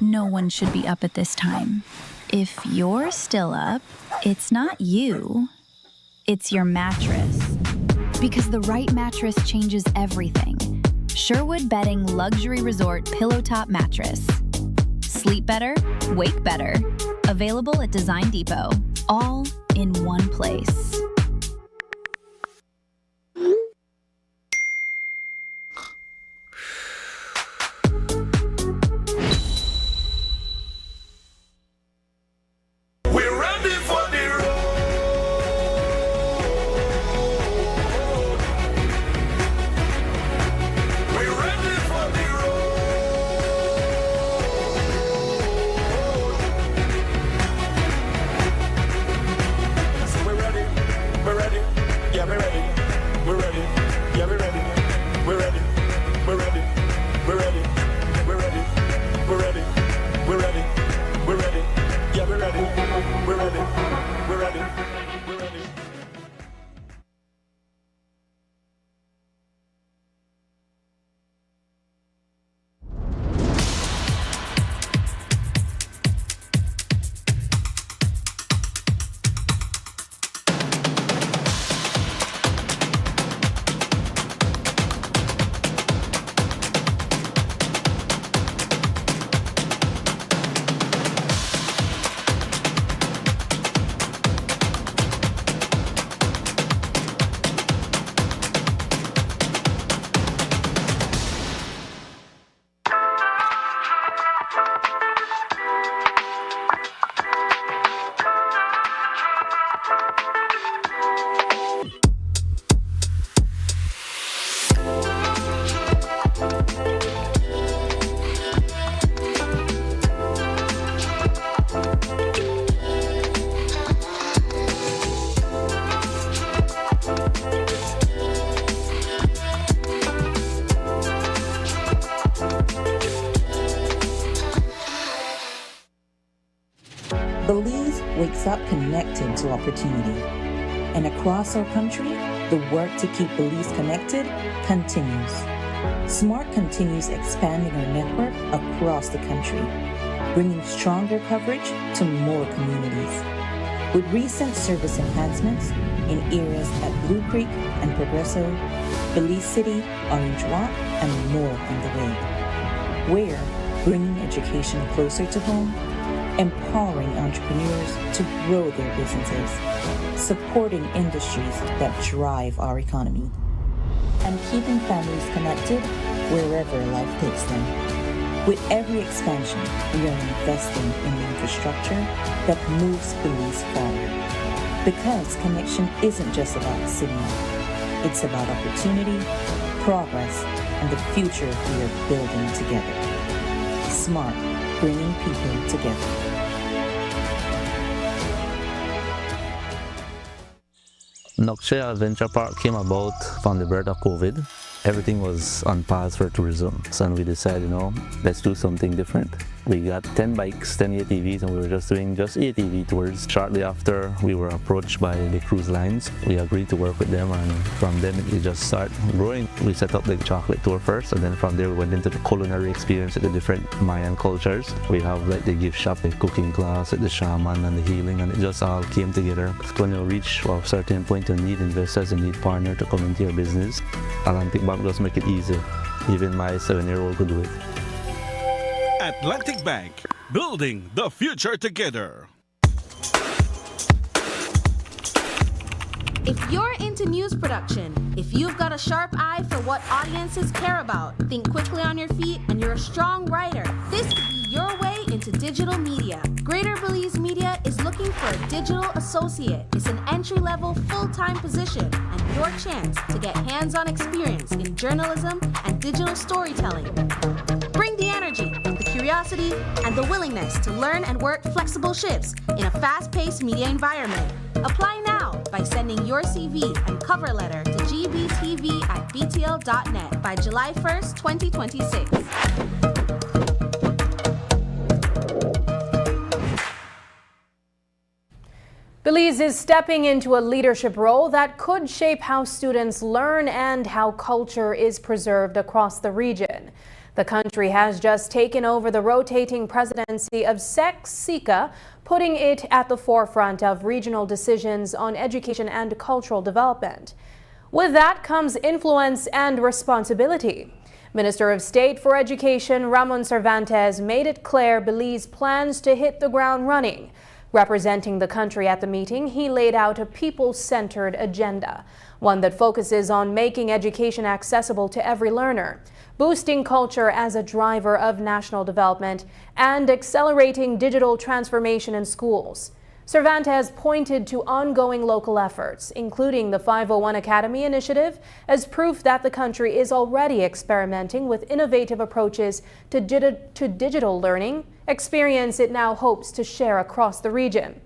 No one should be up at this time. If you're still up, it's not you, it's your mattress. Because the right mattress changes everything. Sherwood Bedding Luxury Resort Pillow Top Mattress. Sleep better, wake better. Available at Design Depot. All in one place. Belize wakes up connected to opportunity. And across our country, the work to keep Belize connected continues. SMART continues expanding our network across the country, bringing stronger coverage to more communities. With recent service enhancements in areas at Blue Creek and Progresso, Belize City, Orange Walk, and more on the way. We're bringing education closer to home, empowering entrepreneurs to grow their businesses, supporting industries that drive our economy, and keeping families connected wherever life takes them. With every expansion, we are investing in the infrastructure that moves Belize forward. Because connection isn't just about signal, it's about opportunity, progress, and the future we are building together. SMART, bringing people together. Nokche Adventure Park came about from the birth of COVID. Everything was on pause for tourism, so we decided, let's do something different. We got 10 bikes, 10 ATVs, and we were just doing ATV tours. Shortly after, we were approached by the cruise lines. We agreed to work with them, and from then it just started growing. We set up the chocolate tour first, and then from there we went into the culinary experience at the different Mayan cultures. We have like the gift shop, the cooking class, the shaman, and the healing, and it just all came together. When you reach a certain point, you need investors, you need partners to come into your business. Atlantic Bank just make it easy. Even my 7-year-old could do it. Atlantic Bank, building the future together. If you're into news production, if you've got a sharp eye for what audiences care about, think quickly on your feet, and you're a strong writer, this could be your way into digital media. Greater Belize Media is looking for a digital associate. It's an entry-level, full-time position and your chance to get hands-on experience in journalism and digital storytelling. Bring the energy, the curiosity, and the willingness to learn and work flexible shifts in a fast-paced media environment. Apply now by sending your CV and cover letter to gbtv@btl.net by July 1st, 2026. Belize is stepping into a leadership role that could shape how students learn and how culture is preserved across the region. The country has just taken over the rotating presidency of SEC-SICA, putting it at the forefront of regional decisions on education and cultural development. With that comes influence and responsibility. Minister of State for Education Ramon Cervantes made it clear Belize plans to hit the ground running. Representing the country at the meeting, he laid out a people-centered agenda, one that focuses on making education accessible to every learner, boosting culture as a driver of national development, and accelerating digital transformation in schools. Cervantes pointed to ongoing local efforts, including the 501 Academy initiative, as proof that the country is already experimenting with innovative approaches to digital learning, experience it now hopes to share across the region.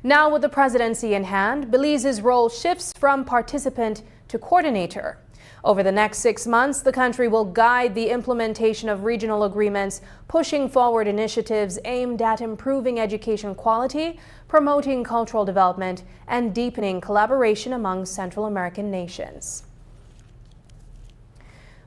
Now, with the presidency in hand, Belize's role shifts from participant to coordinator. Over the next 6 months, the country will guide the implementation of regional agreements, pushing forward initiatives aimed at improving education quality, promoting cultural development, and deepening collaboration among Central American nations.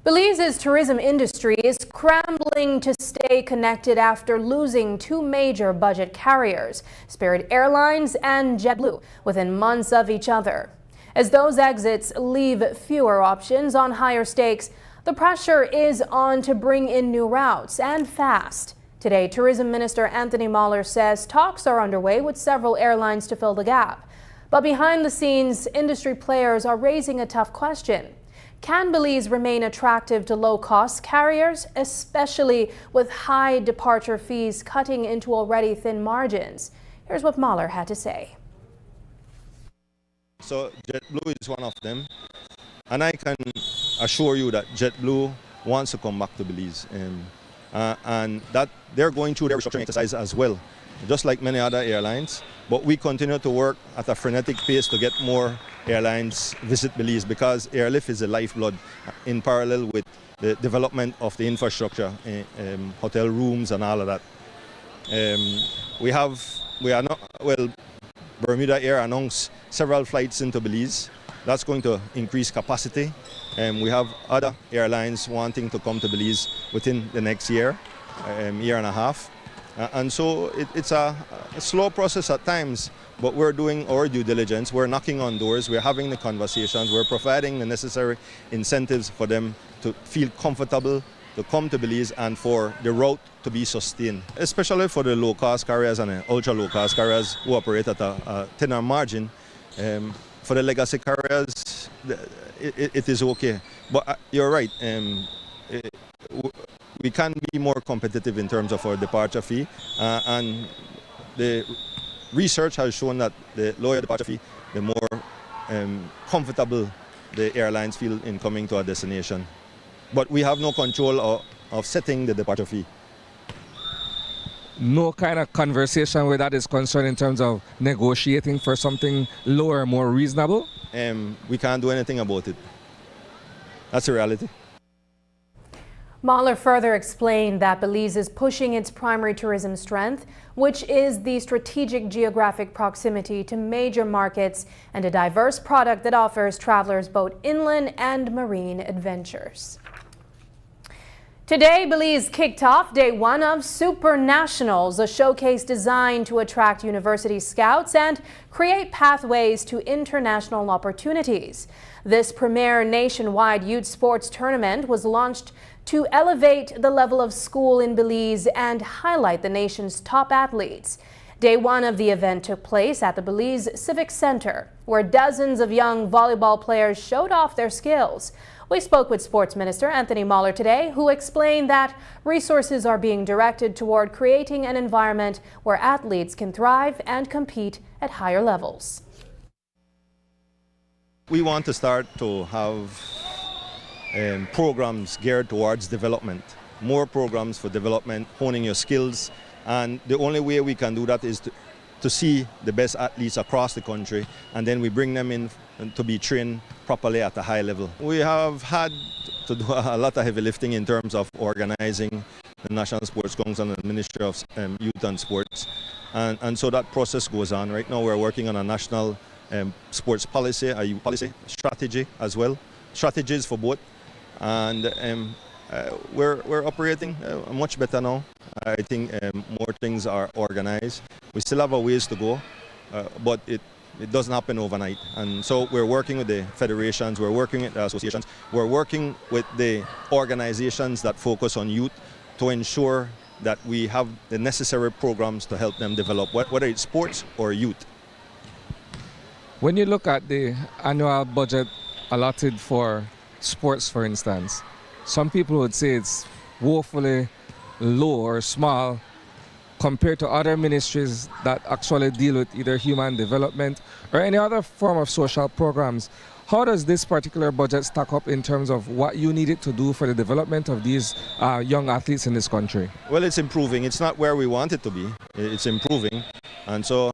Belize's tourism industry is scrambling to stay connected after losing 2 major budget carriers, Spirit Airlines and JetBlue, within months of each other. As those exits leave fewer options on higher stakes, the pressure is on to bring in new routes, and fast. Today, Tourism Minister Anthony Mahler says talks are underway with several airlines to fill the gap. But behind the scenes, industry players are raising a tough question. Can Belize remain attractive to low-cost carriers, especially with high departure fees cutting into already thin margins? Here's what Mahler had to say. So JetBlue is one of them, and I can assure you that JetBlue wants to come back to Belize, and that they're going through their restructuring exercise as well, just like many other airlines. But we continue to work at a frenetic pace to get more airlines visit Belize, because airlift is the lifeblood in parallel with the development of the infrastructure, hotel rooms and all of that. we are not, well, Bermuda Air announced several flights into Belize. That's going to increase capacity. We have other airlines wanting to come to Belize within the next year, year and a half. And so it's a slow process at times, but we're doing our due diligence. We're knocking on doors, we're having the conversations, we're providing the necessary incentives for them to feel comfortable to come to Belize and for the route to be sustained, especially for the low-cost carriers and the ultra-low-cost carriers who operate at a thinner margin. For the legacy carriers, it is okay. But you're right, we can be more competitive in terms of our departure fee, and the research has shown that the lower departure fee, the more comfortable the airlines feel in coming to a destination. But we have no control of setting the departure fee. No kind of conversation where that is concerned in terms of negotiating for something lower, more reasonable? We can't do anything about it. That's the reality. Mahler further explained that Belize is pushing its primary tourism strength, which is the strategic geographic proximity to major markets and a diverse product that offers travelers both inland and marine adventures. Today, Belize kicked off day one of Super Nationals, a showcase designed to attract university scouts and create pathways to international opportunities. This premier nationwide youth sports tournament was launched to elevate the level of school in Belize and highlight the nation's top athletes. Day one of the event took place at the Belize Civic Center, where dozens of young volleyball players showed off their skills. We spoke with Sports Minister Anthony Mahler today, who explained that resources are being directed toward creating an environment where athletes can thrive and compete at higher levels. We want to start to have programs geared towards development, more programs for development, honing your skills, and the only way we can do that is to see the best athletes across the country, and then we bring them in to be trained properly at a high level. We have had to do a lot of heavy lifting in terms of organizing the National Sports Council and the Ministry of Youth and Sports, and so that process goes on. Right now we're working on a national sports policy, a youth policy strategy as well, strategies for both, and we're operating much better now. I think more things are organized. We still have a ways to go, but it doesn't happen overnight. And so we're working with the federations, we're working with the associations, we're working with the organizations that focus on youth to ensure that we have the necessary programs to help them develop, whether it's sports or youth. When you look at the annual budget allotted for sports, for instance, some people would say it's woefully low or small compared to other ministries that actually deal with either human development or any other form of social programs. How does this particular budget stack up in terms of what you needed to do for the development of these young athletes in this country? Well, it's improving. It's not where we want it to be. It's improving. And so,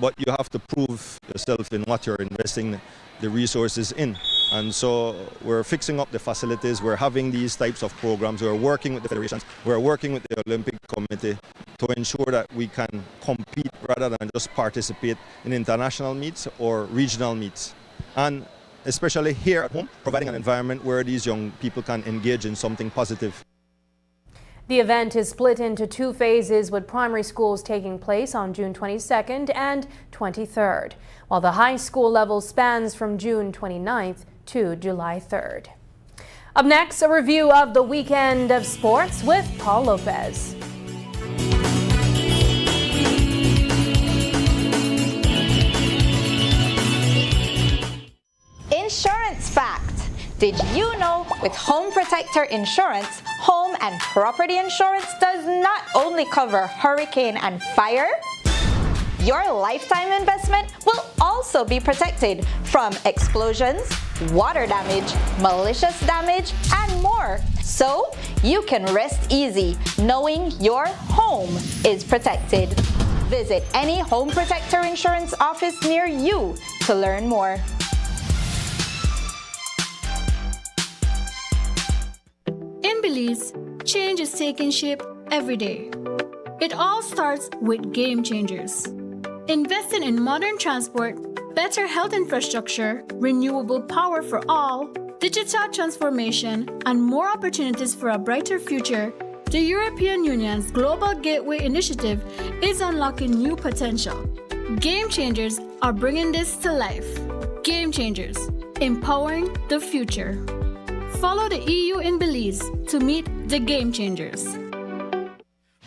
but you have to prove yourself in what you're investing the resources in. And so we're fixing up the facilities, we're having these types of programs, we're working with the federations, we're working with the Olympic Committee to ensure that we can compete rather than just participate in international meets or regional meets. And especially here at home, providing an environment where these young people can engage in something positive. The event is split into two phases, with primary schools taking place on June 22nd and 23rd, while the high school level spans from June 29th to July 3rd. Up next, a review of the weekend of sports with Paul Lopez. Insurance fact. Did you know with Home Protector Insurance, home and property insurance does not only cover hurricane and fire? Your lifetime investment will also be protected from explosions, water damage, malicious damage, and more. So you can rest easy knowing your home is protected. Visit any Home Protector Insurance office near you to learn more. In Belize, change is taking shape every day. It all starts with Game Changers. Investing in modern transport, better health infrastructure, renewable power for all, digital transformation, and more opportunities for a brighter future, the European Union's Global Gateway Initiative is unlocking new potential. Game Changers are bringing this to life. Game Changers, empowering the future. Follow the EU in Belize to meet the Game Changers.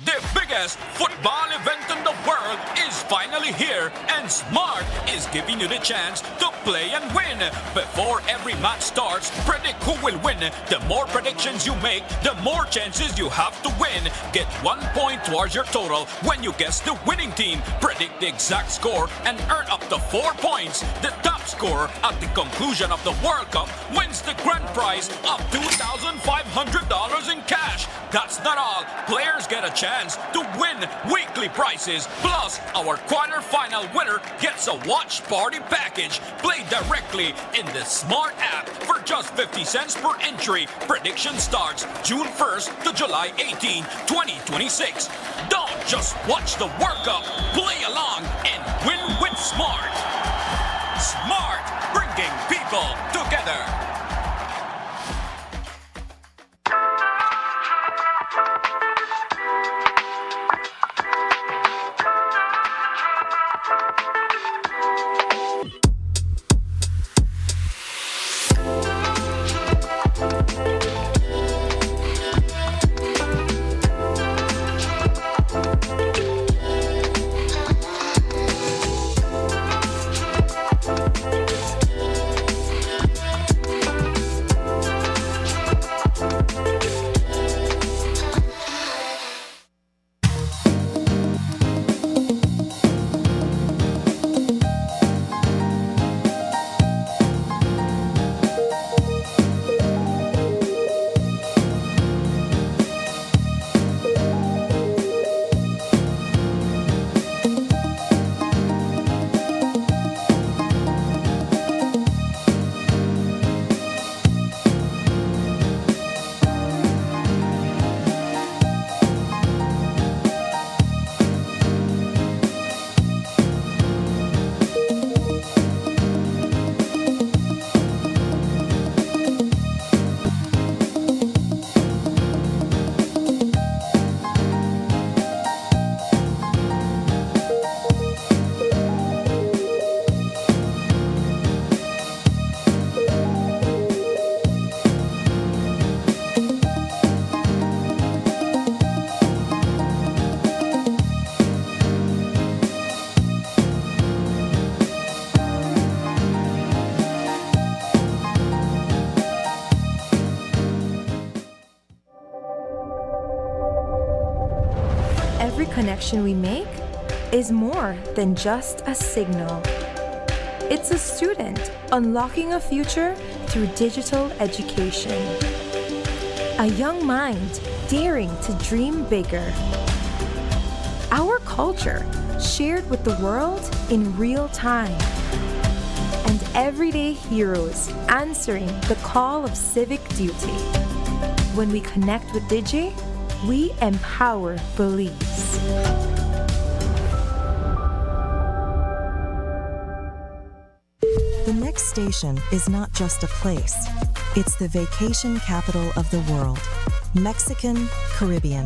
The biggest football event in the world is finally here, and Smart is giving you the chance to play and win. Before every match starts, predict who will win. The more predictions you make, the more chances you have to win. Get 1 point towards your total when you guess the winning team. Predict the exact score and earn up to 4 points. The top scorer at the conclusion of the World Cup wins the grand prize of $2,500 in cash. That's not all. Players get a chance to win weekly prizes. Plus, our quarter-final winner gets a watch party package. Play directly in the Smart app for just 50 cents per entry. Prediction starts June 1st to July 18, 2026. Don't just watch the World Cup. Play along and win with Smart. Smart, bringing people together. Every connection we make is more than just a signal. It's a student unlocking a future through digital education. A young mind daring to dream bigger. Our culture shared with the world in real time. And everyday heroes answering the call of civic duty. When we connect with Digi, we empower Belize. The next station is not just a place, it's the vacation capital of the world, Mexican Caribbean.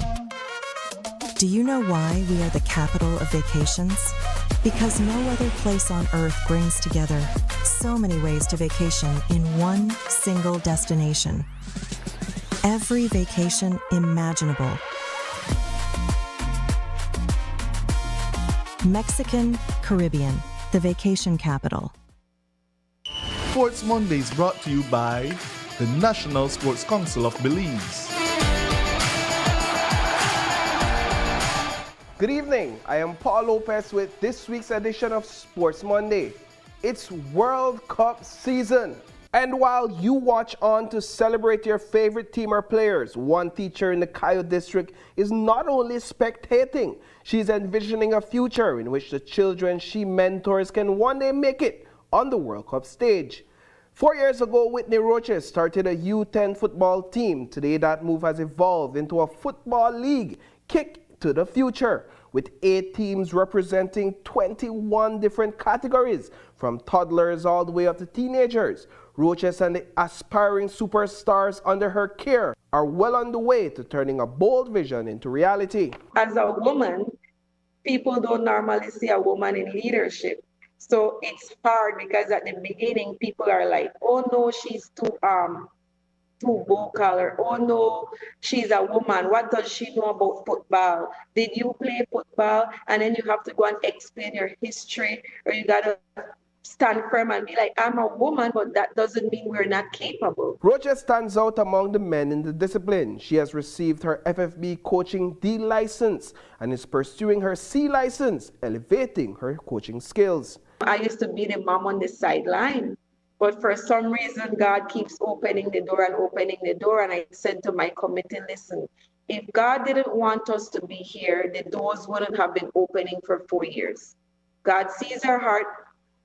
Do you know why we are the capital of vacations? Because no other place on earth brings together so many ways to vacation in one single destination. Every vacation imaginable. Mexican Caribbean, the vacation capital. Sports Mondays brought to you by the National Sports Council of Belize. Good evening, I am Paul Lopez with this week's edition of Sports Monday. It's World Cup season. And while you watch on to celebrate your favorite team or players, one teacher in the Cayo district is not only spectating, she's envisioning a future in which the children she mentors can one day make it on the World Cup stage. 4 years ago, Whitney Roches started a U10 football team. Today, that move has evolved into a football league, to the future, with 8 teams representing 21 different categories, from toddlers all the way up to teenagers. Roches and the aspiring superstars under her care are well on the way to turning a bold vision into reality. As a woman, people don't normally see a woman in leadership. So it's hard because at the beginning, people are like, oh no, she's too vocal, or oh no, she's a woman. What does she know about football? Did you play football? And then you have to go and explain your history, or you gotta stand firm and be like, I'm a woman, but that doesn't mean we're not capable. Roches stands out among the men in the discipline. She has received her FFB Coaching D license and is pursuing her C license, elevating her coaching skills. I used to be the mom on the sideline, but for some reason, God keeps opening the door and opening the door. And I said to my committee, listen, if God didn't want us to be here, the doors wouldn't have been opening for 4 years. God sees our heart.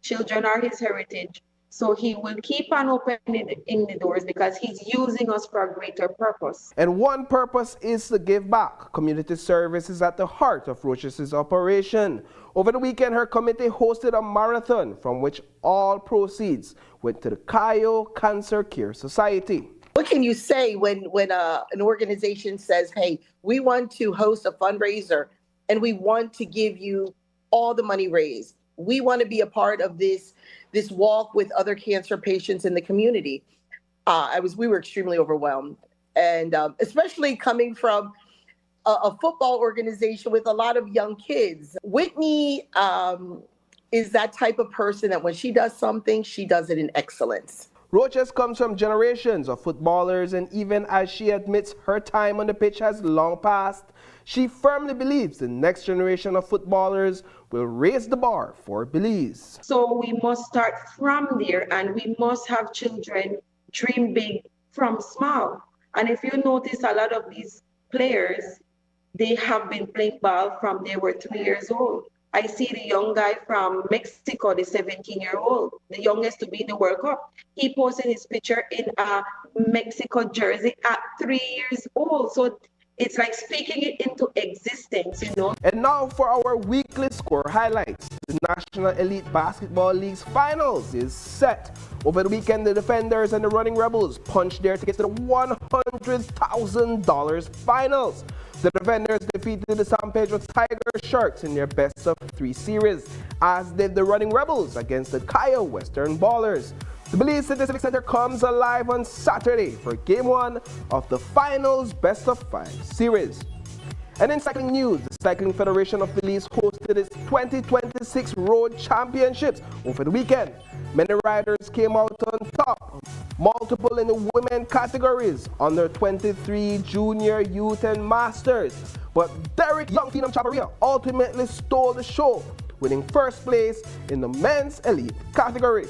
Children are his heritage. So he will keep on opening the doors because he's using us for a greater purpose. And one purpose is to give back. Community service is at the heart of Roches' operation. Over the weekend, her committee hosted a marathon from which all proceeds went to the Cayo Cancer Care Society. What can you say when an organization says, hey, we want to host a fundraiser and we want to give you all the money raised? We want to be a part of this walk with other cancer patients in the community. We were extremely overwhelmed, and especially coming from a football organization with a lot of young kids. Whitney is that type of person that when she does something, she does it in excellence. Roches comes from generations of footballers, and even as she admits her time on the pitch has long passed, she firmly believes the next generation of footballers will raise the bar for Belize. So we must start from there, and we must have children dream big from small. And if you notice, a lot of these players, they have been playing ball from they were 3 years old. I see the young guy from Mexico, the 17-year-old, the youngest to be in the World Cup. He posted his picture in a Mexico jersey at 3 years old. So it's like speaking it into existence, you know. And now for our weekly score highlights. The National Elite Basketball League's finals is set. Over the weekend, the Defenders and the Running Rebels punched their tickets to the $100,000 finals. The Defenders defeated the San Pedro Tiger Sharks in their best-of-3 series, as did the Running Rebels against the Cayo Western Ballers. The Belize City Civic Center comes alive on Saturday for Game 1 of the finals best-of-5 series. And in cycling news, the Cycling Federation of Belize hosted its 2026 Road Championships over the weekend. Many riders came out on top, multiple in the women categories, under 23, junior, youth, and masters. But Derek Young Phenom Chavarria ultimately stole the show, winning first place in the men's elite category.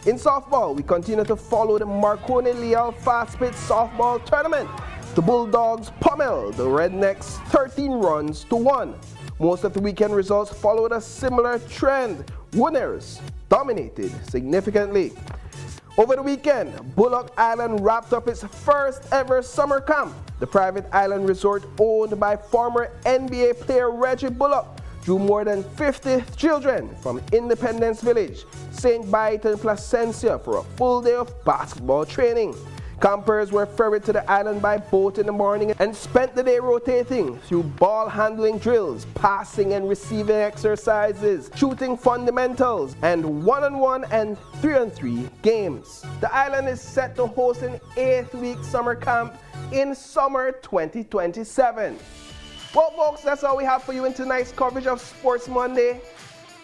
In softball, we continue to follow the Marconi Leal Fast Pitch Softball Tournament. The Bulldogs pummeled the Rednecks 13 runs to 1. Most of the weekend results followed a similar trend. Winners dominated significantly. Over the weekend, Bullock Island wrapped up its first ever summer camp. The private island resort owned by former NBA player Reggie Bullock drew more than 50 children from Independence Village, St. Vite, and Placencia for a full day of basketball training. Campers were ferried to the island by boat in the morning and spent the day rotating through ball handling drills, passing and receiving exercises, shooting fundamentals, and 1-on-1 and 3-on-3 games. The island is set to host an 8th-week summer camp in summer 2027. Well, folks, that's all we have for you in tonight's coverage of Sports Monday.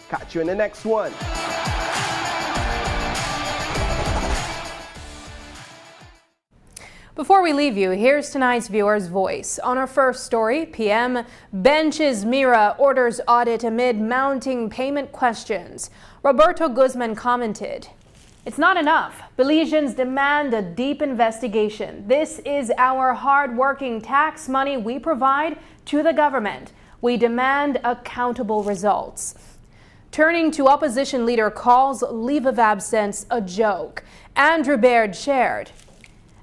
Catch you in the next one. Before we leave you, here's tonight's viewer's voice. On our first story, PM benches Mira, orders audit amid mounting payment questions. Roberto Guzman commented, "It's not enough. Belizeans demand a deep investigation. This is our hard-working tax money we provide to the government. We demand accountable results." Turning to opposition leader calls leave of absence a joke. Andrew Baird shared,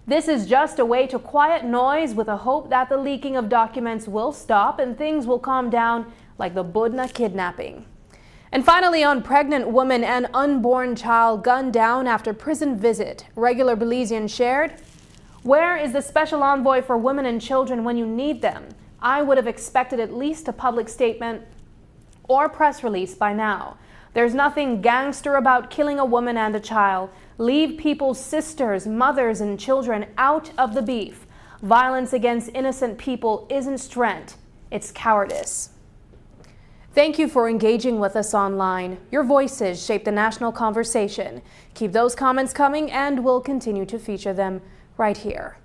This is just a way to quiet noise with a hope that the leaking of documents will stop and things will calm down, like the Budna kidnapping. And finally, on pregnant woman and unborn child gunned down after prison visit, regular Belizean shared, "Where is the special envoy for women and children when you need them? I would have expected at least a public statement or press release by now. There's nothing gangster about killing a woman and a child. Leave people's sisters, mothers, and children out of the beef. Violence against innocent people isn't strength, it's cowardice." Thank you for engaging with us online. Your voices shape the national conversation. Keep those comments coming and we'll continue to feature them right here.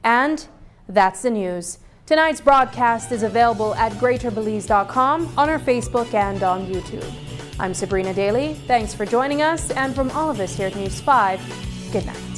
And that's the news. Tonight's broadcast is available at greaterbelize.com, on our Facebook and on YouTube. I'm Sabrina Daly. Thanks for joining us, and from all of us here at News 5, good night.